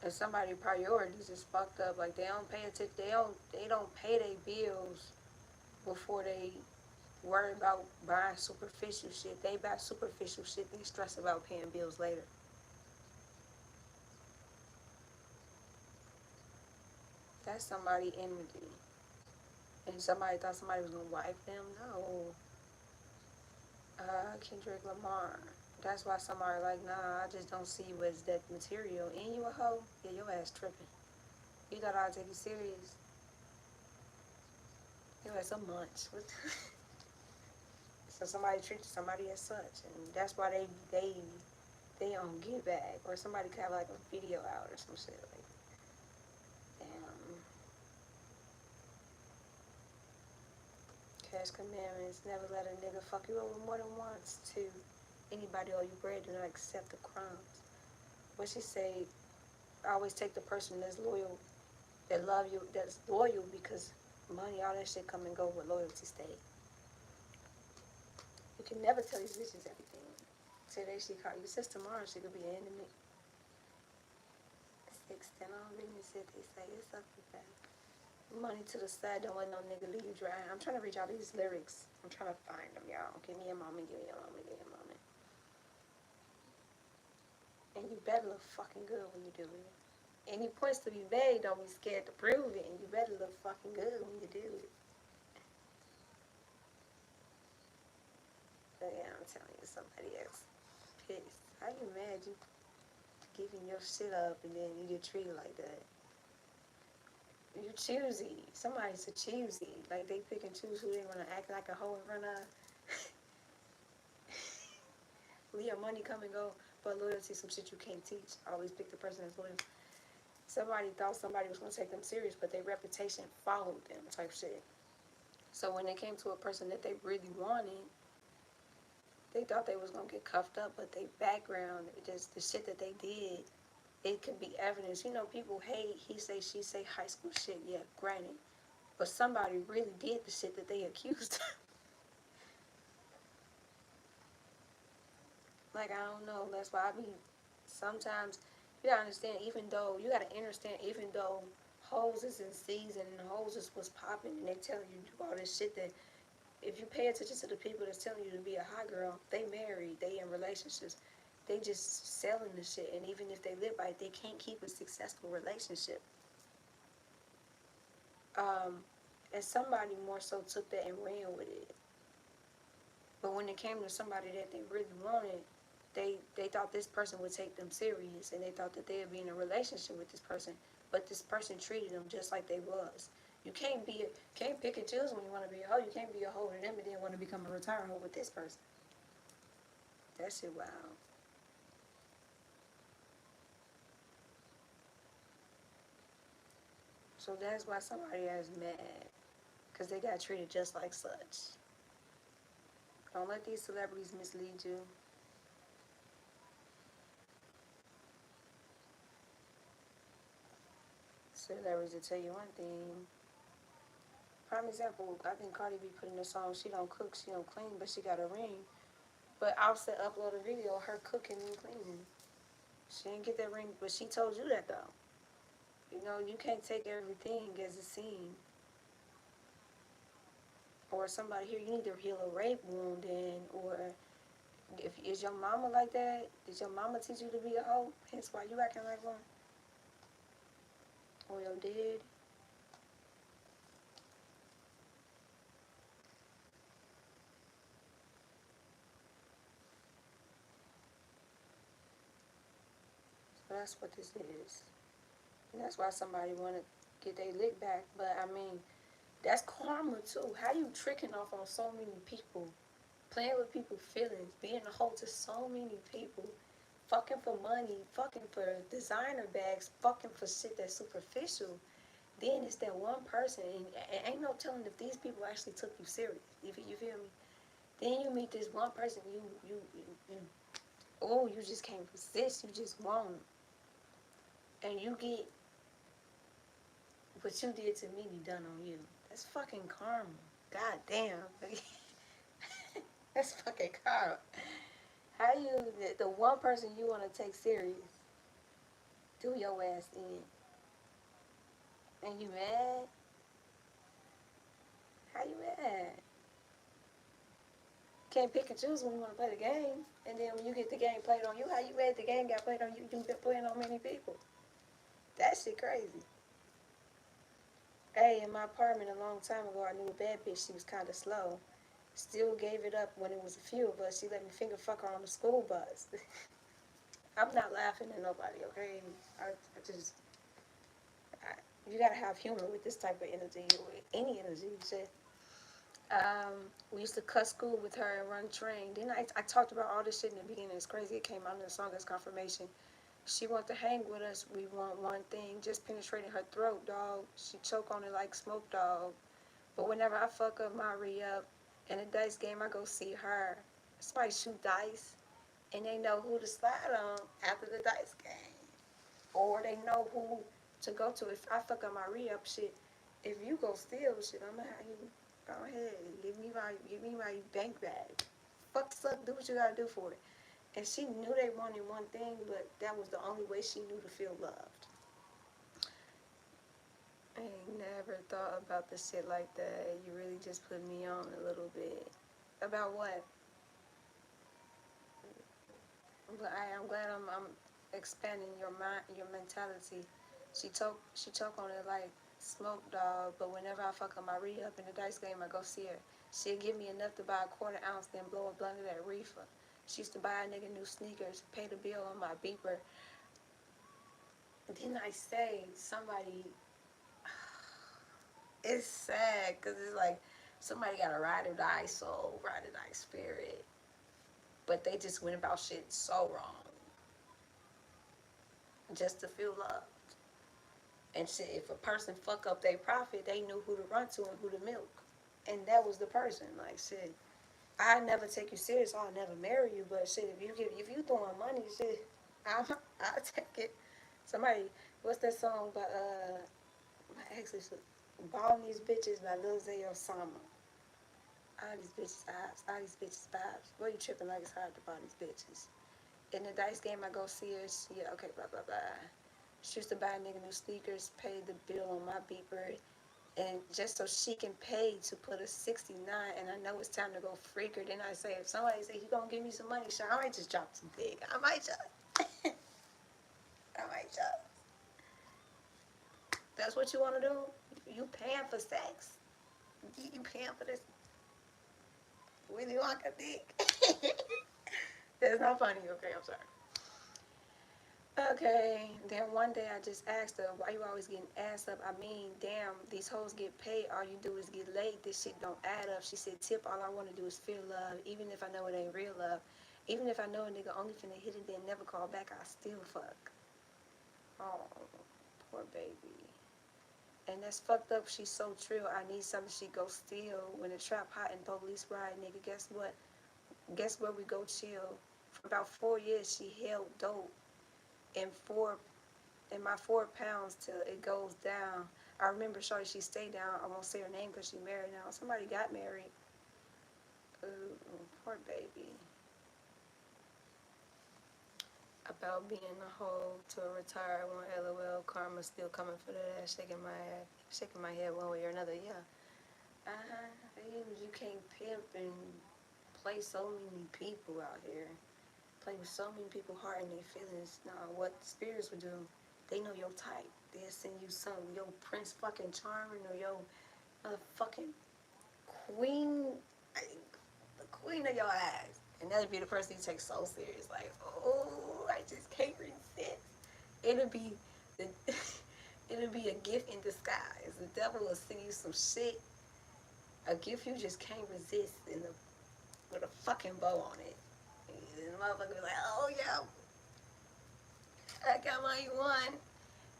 And somebody priorities is fucked up. Like they don't pay attention. They don't pay their bills before they worry about buying superficial shit. They buy superficial shit. They stress about paying bills later. That's somebody enmity. And somebody thought somebody was gonna wipe them. No. Kendrick Lamar. That's why somebody like, nah, I just don't see you as that material. And you a hoe? Yeah, your ass tripping. You thought I'd take you serious? You had some munch. So somebody treats somebody as such, and that's why they don't get back. Or somebody could have like a video out or some shit like, damn. Cash commandments: never let a nigga fuck you over more than once. 2, anybody owe you bread, do not accept the crumbs. What she say? Always take the person that's loyal, that love you, that's loyal, because money, all that shit come and go, but loyalty stay. You can never tell these bitches everything. Today she call you sis, tomorrow she could be an enemy. 6, stand on business, shit they say, it's up with that. Money to the side, don't let no nigga leave you dry. I'm trying to reach out these lyrics. I'm trying to find them, y'all. Give me a moment, give me a moment, give me a moment. And you better look fucking good when you do it. Any points to be made, don't be scared to prove it. And you better look fucking good when you do it. But yeah, I'm telling you, somebody else pissed. How you mad you giving your shit up and then you get treated like that? You choosy. Somebody's a choosy. Like they pick and choose who they want to act like a hoe in front of. Leave your money come and go, but loyalty some shit you can't teach. Always pick the person that's loyal. Somebody thought somebody was going to take them serious, but their reputation followed them type shit. So when they came to a person that they really wanted, they thought they was going to get cuffed up, but their background, just the shit that they did, it could be evidence. You know, people hate he say, she say, high school shit, yeah, granted. But somebody really did the shit that they accused of. Like, I don't know. That's why I be, sometimes, you gotta understand, you gotta understand, even though hoes is in season and hoes is what's popping and they telling you to do all this shit, that if you pay attention to the people that's telling you to be a hot girl, they married, they in relationships, they just selling the shit. And even if they live by it, they can't keep a successful relationship. And somebody more so took that and ran with it. But when it came to somebody that they really wanted, they thought this person would take them serious, and they thought that they would be in a relationship with this person, but this person treated them just like they was. You can't pick and choose when you want to be a hoe. You can't be a hoe to them and then want to become a retired hoe with this person. That shit wild. So that's why somebody is mad, because they got treated just like such. Don't let these celebrities mislead you. Celebrities will tell you one thing. Prime example, I think Cardi B put in a song, she don't cook, she don't clean, but she got a ring. But Offset upload a video of her cooking and cleaning. She didn't get that ring, but she told you that though. You know, you can't take everything as a scene. Or somebody here, you need to heal a rape wound in, or if is your mama like that? Did your mama teach you to be a hoe? Hence why you acting like one? Or your dad? So that's what this is. And that's why somebody wanna get their lick back. But I mean, that's karma too. How you tricking off on so many people, playing with people's feelings, being a hoe to so many people, fucking for money, fucking for designer bags, fucking for shit that's superficial, then it's that one person, and ain't no telling if these people actually took you serious. You feel me? Then you meet this one person, oh, you just can't resist, you just won't. And you get what you did to me be done on you. That's fucking karma. God damn. That's fucking karma. How you, the one person you want to take serious, do your ass in, and you mad? How you mad? Can't pick and choose when you want to play the game, and then when you get the game played on you, how you mad the game got played on you? You've been playing on many people. That shit crazy. Hey, in my apartment a long time ago, I knew a bad bitch. She was kind of slow. Still gave it up when it was a few of us. She let me finger fuck her on the school bus. I'm not laughing at nobody, okay? You gotta have humor with this type of energy, with any energy, shit. We used to cut school with her and run train. Then I talked about all this shit in the beginning. It's crazy. It came out in the song as confirmation. She wanted to hang with us. We want one thing, just penetrating her throat, dog. She choke on it like smoke, dog. But whenever I fuck up my re-up in a dice game, I go see her. Somebody shoot dice, and they know who to slide on after the dice game. Or they know who to go to. If I fuck up my re-up shit, if you go steal shit, I'm gonna have you go ahead, give me my bank bag. Fuck this up, do what you gotta do for it. And she knew they wanted one thing, but that was the only way she knew to feel loved. I ain't never thought about the shit like that. You really just put me on a little bit. About what? But I'm glad I'm expanding your mind, your mentality. She choke on it like smoke, dog. But whenever I fuck up my re up in the dice game, I go see her. She'll give me enough to buy a quarter ounce, then blow a blunt of that reefer. She used to buy a nigga new sneakers, pay the bill on my beeper. Then I say somebody, it's sad because it's like somebody got a ride or die soul, ride or die spirit, but they just went about shit so wrong just to feel loved. And shit, if a person fuck up their profit, they knew who to run to and who to milk. And that was the person. Like, shit, I never take you serious. I'll never marry you. But shit, if you throwing money, shit, I'll take it. Somebody, what's that song by my ex is Ballin' These Bitches by Lil Zay Osama. All these bitches vibes. All these bitches vibes. Boy, you tripping like it's hard to buy these bitches. In the dice game, I go see her. Yeah, okay, blah blah blah. She used to buy a nigga new sneakers, pay the bill on my beeper, and just so she can pay to put a 69, and I know it's time to go freak her. Then I say, if somebody say, you gonna give me some money, sure, I might just drop some big. I might just. I might just. That's what you want to do? You paying for sex? You paying for this? Willy Wonka dick? That's not funny, okay, I'm sorry. Okay, then one day I just asked her, why you always getting ass up? I mean, damn, these hoes get paid, all you do is get laid, this shit don't add up. She said, Tip, all I want to do is feel love, even if I know it ain't real love. Even if I know a nigga only finna hit it, then never call back, I still fuck. Oh, poor baby. And that's fucked up, she's so trill, I need something she go steal. When the trap hot and police ride, nigga, guess what? Guess where we go chill? For about 4 years, she held dope. In my 4 pounds till it goes down. I remember shorty, she stayed down. I won't say her name because she married now. Somebody got married. Ooh, poor baby. About being a hoe to a retired one, LOL. Karma still coming for that ass. Shaking my head one way or another. Yeah. You can't pimp and play so many people out here. Play with so many people heart and their feelings. Now, what spirits would do, they know your type. They'll send you some, your Prince fucking Charming or your motherfucking queen, the queen of your eyes. And that'll be the person you take so serious. Like, oh, I just can't resist. It'll be the, it'll be a gift in disguise. The devil will send you some shit, a gift you just can't resist, with a fucking bow on it. And the motherfucker be like, oh yeah, I got my one.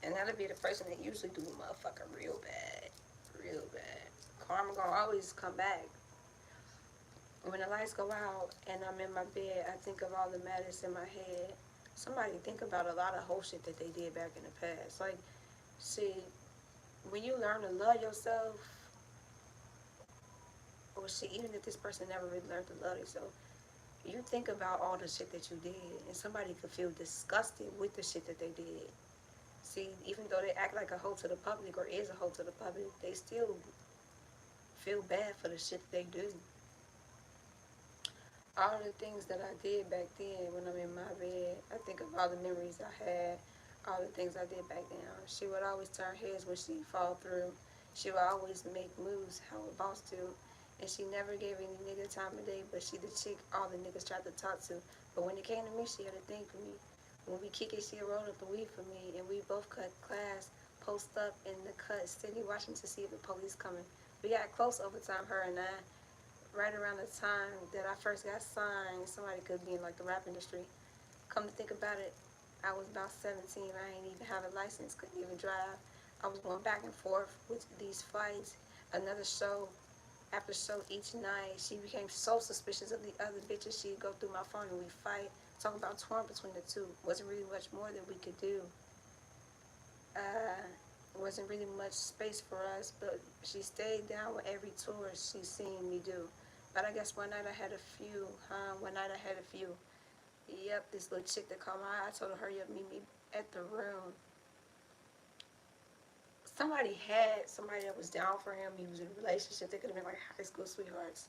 And that'll be the person that usually do a motherfucker real bad. Real bad. Karma gonna always come back. When the lights go out and I'm in my bed, I think of all the madness in my head. Somebody think about a lot of whole shit that they did back in the past. Like, see, when you learn to love yourself, or shit, even if this person never really learned to love themselves, you think about all the shit that you did, and somebody could feel disgusted with the shit that they did. See, even though they act like a hoe to the public or is a hoe to the public, they still feel bad for the shit that they do. All the things that I did back then when I'm in my bed, I think of all the memories I had, all the things I did back then. She would always turn heads when she fall through. She would always make moves how a boss do. And she never gave any nigga time of day, but she the chick all the niggas tried to talk to. But when it came to me, she had a thing for me. When we kick it, she'd roll up the weed for me, and we both cut class, post up in the cut, steady watching to see if the police coming. We got close over time, her and I. Right around the time that I first got signed, somebody could be in like the rap industry. Come to think about it, I was about 17. I ain't even have a license, couldn't even drive. I was going back and forth with these fights. Another show, after show each night, she became so suspicious of the other bitches. She'd go through my phone and we'd fight. Talking about torn between the two. Wasn't really much more that we could do. Wasn't really much space for us, but she stayed down with every tour she seen me do. But I guess one night I had a few, one night I had a few. Yep, this little chick that caught my eye, I told her, hurry up, meet me at the room. Somebody that was down for him. He was in a relationship. They could have been like high school sweethearts.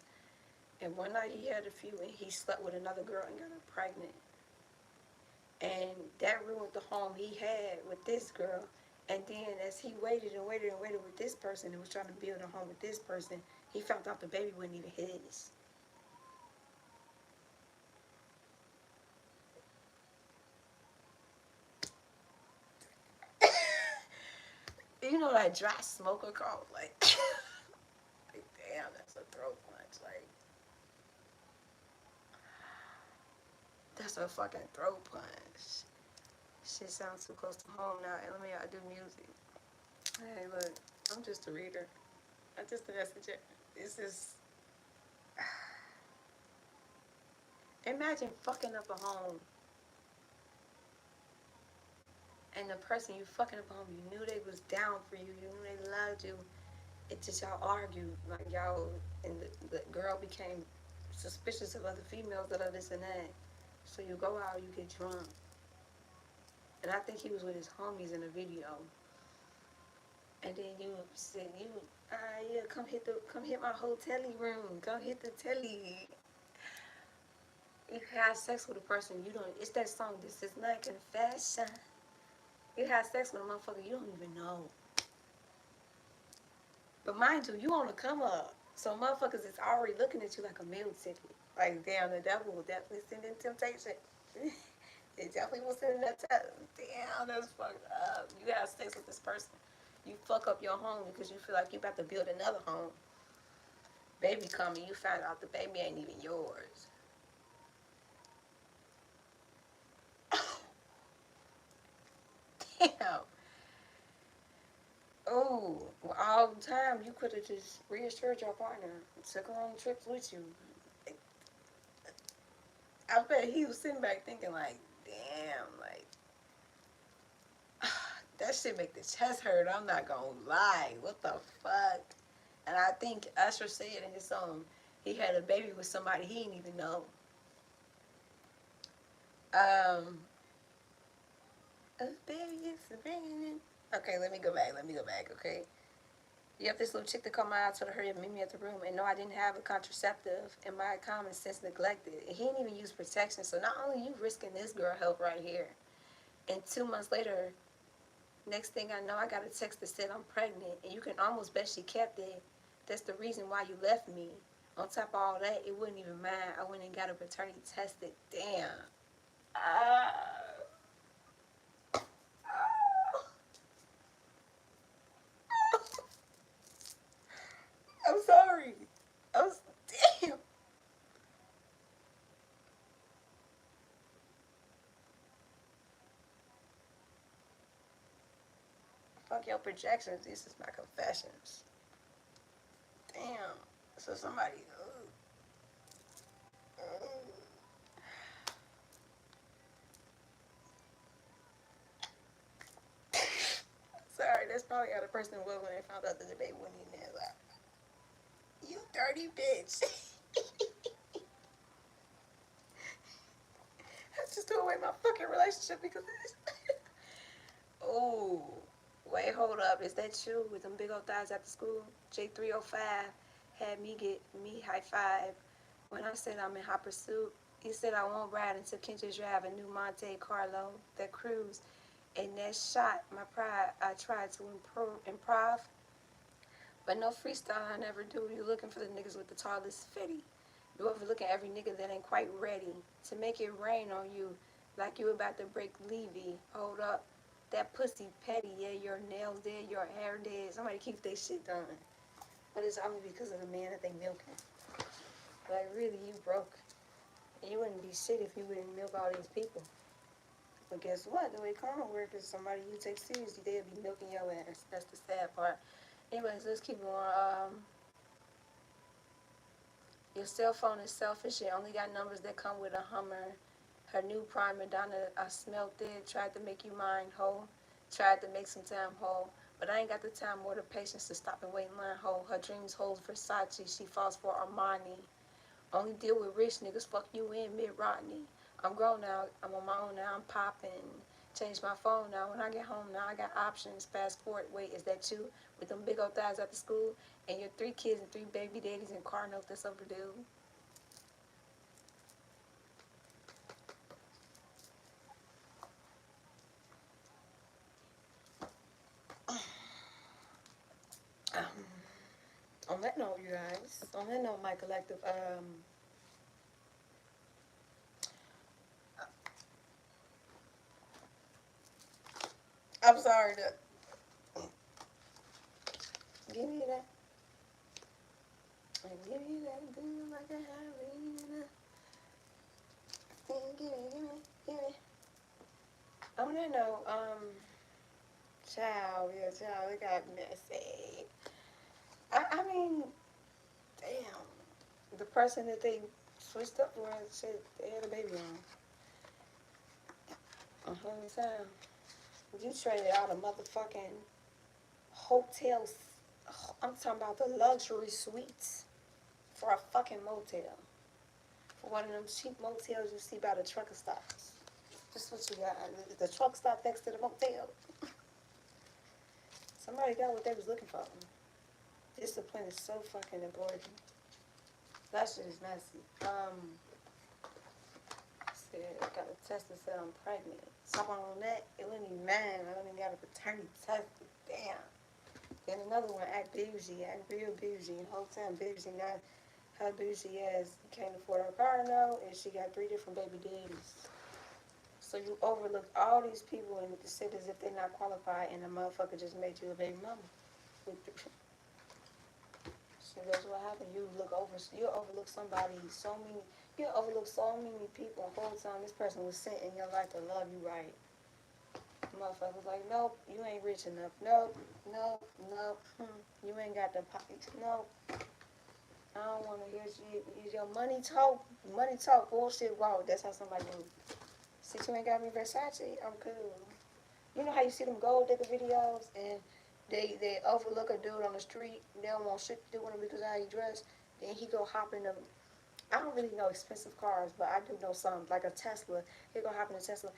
And one night he had a few and he slept with another girl and got her pregnant. And that ruined the home he had with this girl. And then as he waited and waited and waited with this person and was trying to build a home with this person, he found out the baby wasn't even his. You know that dry smoker cough? Like, like, damn, that's a throat punch. Like, that's a fucking throat punch. Shit sounds too close to home now. And let me do music. Hey, look, I'm just a reader. I'm just a messenger. This is... Imagine fucking up a home. And the person you fucking up a home, you knew they was down for you. You knew they loved you. It just y'all argued. Like y'all, and the girl became suspicious of other females that are this and that. So you go out, you get drunk. And I think he was with his homies in a video. And then you said, yeah, come hit my hotel room. Come hit the telly. You have sex with a person, you don't, it's that song, this is not confession. You have sex with a motherfucker you don't even know. But mind you, you on the come up. So motherfuckers is already looking at you like a meal ticket. Like, damn, the devil will definitely send in temptation. It definitely will send in that test. Damn, that's fucked up. You have sex with this person. You fuck up your home because you feel like you about to build another home. Baby coming, you find out the baby ain't even yours. Damn. Oh, well, all the time you could have just reassured your partner, took her on trips with you. I bet he was sitting back thinking like, damn, like, that shit make the chest hurt. I'm not gonna lie. What the fuck? And I think Usher said in his song, he had a baby with somebody he didn't even know. A baby is ringing. Okay, let me go back, okay? Yep, this little chick that called my eye told her hurry up, meet me at the room. And no, I didn't have a contraceptive, and my common sense neglected. And he didn't even use protection. So not only you risking this girl health right here, and 2 months later, next thing I know, I got a text that said I'm pregnant. And you can almost bet she kept it. That's the reason why you left me. On top of all that, it wasn't even mine. I went and got a paternity tested. Damn. I'm sorry. Damn. your projections. This is my confessions. Damn. So somebody. Sorry, that's probably how the person was when they found out the debate wasn't even there. Like, you dirty bitch. I just threw away my fucking relationship because of this. Oh, wait, hold up. Is that you with them big old thighs after school? J305 had me high five when I said I'm in hot pursuit. He said I won't ride until Kendra drive a new Monte Carlo, that cruise, and that shot my pride. I tried to improv, but no freestyle I never do. You looking for the niggas with the tallest fitty. You overlooking every nigga that ain't quite ready to make it rain on you like you about to break Levy. Hold up. That pussy petty, yeah, your nails dead, your hair dead. Somebody keep their shit done. But it's only because of the man that they milking. Like, really, you broke. And you wouldn't be shit if you wouldn't milk all these people. But guess what? The way karma works is somebody you take seriously, they'll be milking your ass. That's the sad part. Anyways, let's keep going. Your cell phone is selfish. It only got numbers that come with a Hummer. Her new prime Madonna, I smelt it. Tried to make you mine whole. Tried to make some time whole. But I ain't got the time or the patience to stop and wait in line whole. Her dreams hold Versace. She falls for Armani. Only deal with rich niggas. Fuck you in Mid Rodney. I'm grown now. I'm on my own now. I'm popping. Change my phone now. When I get home now, I got options. Fast forward. Wait, is that you? With them big old thighs after school? And your 3 kids and 3 baby daddies and car note that's overdue? On that note, you guys, on that note, my collective, I'm sorry to give you that. And give you that thing like a hyena. Give me. On that note, child, it got messy. I mean, damn. The person that they switched up for said they had a baby on. Time. You traded out a motherfucking hotels. I'm talking about the luxury suites for a fucking motel. For one of them cheap motels you see by the trucker stops. Just what you got. The truck stop next to the motel. Somebody got what they was looking for. Discipline is so fucking important. That shit is messy. I got a test that said I'm pregnant. Someone on that, it wasn't even mine. I don't even got a paternity test. Damn. Then another one, act real bougie. And whole time bougie, not how bougie as can't afford her car now, and she got 3 different baby daddies. So you overlooked all these people and said as if they're not qualified, and the motherfucker just made you a baby mama. So that's what happened. You overlook somebody you overlook so many people the whole time this person was sent in your life to love you right. The motherfucker was like, nope, you ain't rich enough. Nope. You ain't got the pockets. Nope. I don't want to hear shit. Use your money talk. Bullshit walk. That's how somebody moves. Since you ain't got me Versace, I'm cool. You know how you see them gold digger videos and they overlook a dude on the street. They don't want shit to do with him because of how he dressed. Then he go hop in them. I don't really know expensive cars, but I do know some, like a Tesla. He go hop in a Tesla.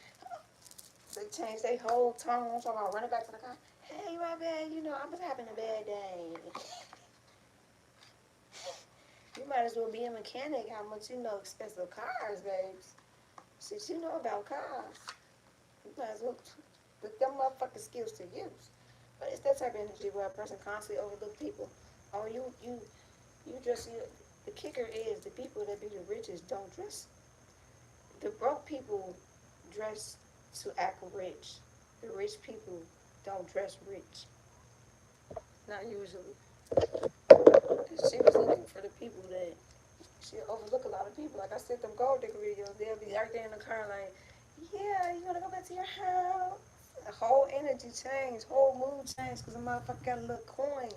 They change their whole tone. I'm talking about running back to the car. Hey, my bad. I was having a bad day. You might as well be a mechanic. How much you know expensive cars, babes. Since you know about cars, you might as well put them motherfucking skills to use. But it's that type of energy where a person constantly overlook people. Oh, you dress. The kicker is the people that be the richest don't dress. The broke people dress to act rich. The rich people don't dress rich. Not usually. She was looking for the people that she overlook a lot of people. Like I said, them gold digger videos, they'll be right there in the car like, yeah, you want to go back to your house? The whole energy changed, whole mood changed, because the motherfucker got a little coin.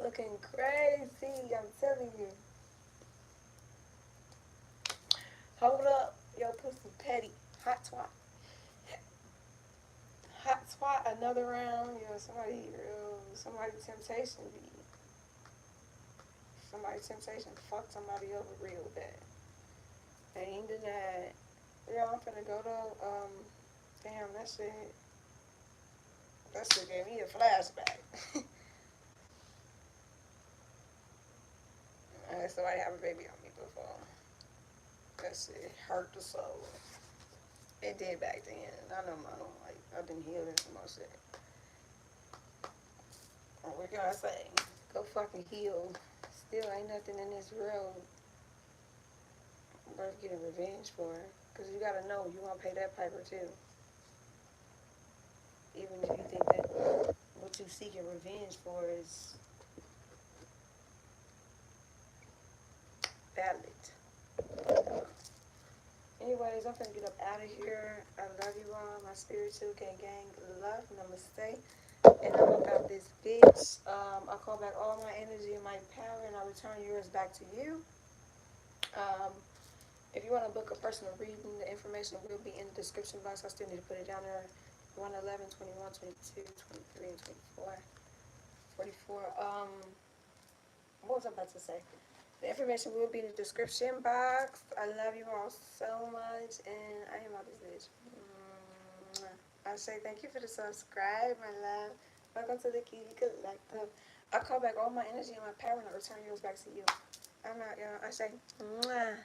Looking crazy, I'm telling you. Hold up, yo, pussy petty. Hot twat. Hot twat, another round. Yo, somebody temptation be. Somebody temptation fuck somebody over real bad. Ain't denied. Yo, I'm finna go to, damn, that shit gave me a flashback. I had somebody have a baby on me before. That shit hurt the soul. It did back then. I know I've been healing from my shit. What can I say? Go fucking heal. Still ain't nothing in this world worth getting revenge for. Because you gotta know you gonna pay that piper too. Even if you think that what you seeking revenge for is valid. Anyways, I'm gonna get up out of here. I love you all. My spiritual gang. Love. Namaste. And I walk out this bitch. I call back all my energy and my power, and I return yours back to you. If you want to book a personal reading, the information will be in the description box. I still need to put it down there. 111, 21, 22, 23, and 24. 44. What was I about to say? The information will be in the description box. I love you all so much, and I am out this bitch. I say thank you for the subscribe, my love. Welcome to the Keyy Collective. I call back all my energy and my power, and I return yours back to you. I'm out, y'all. I say, mwah.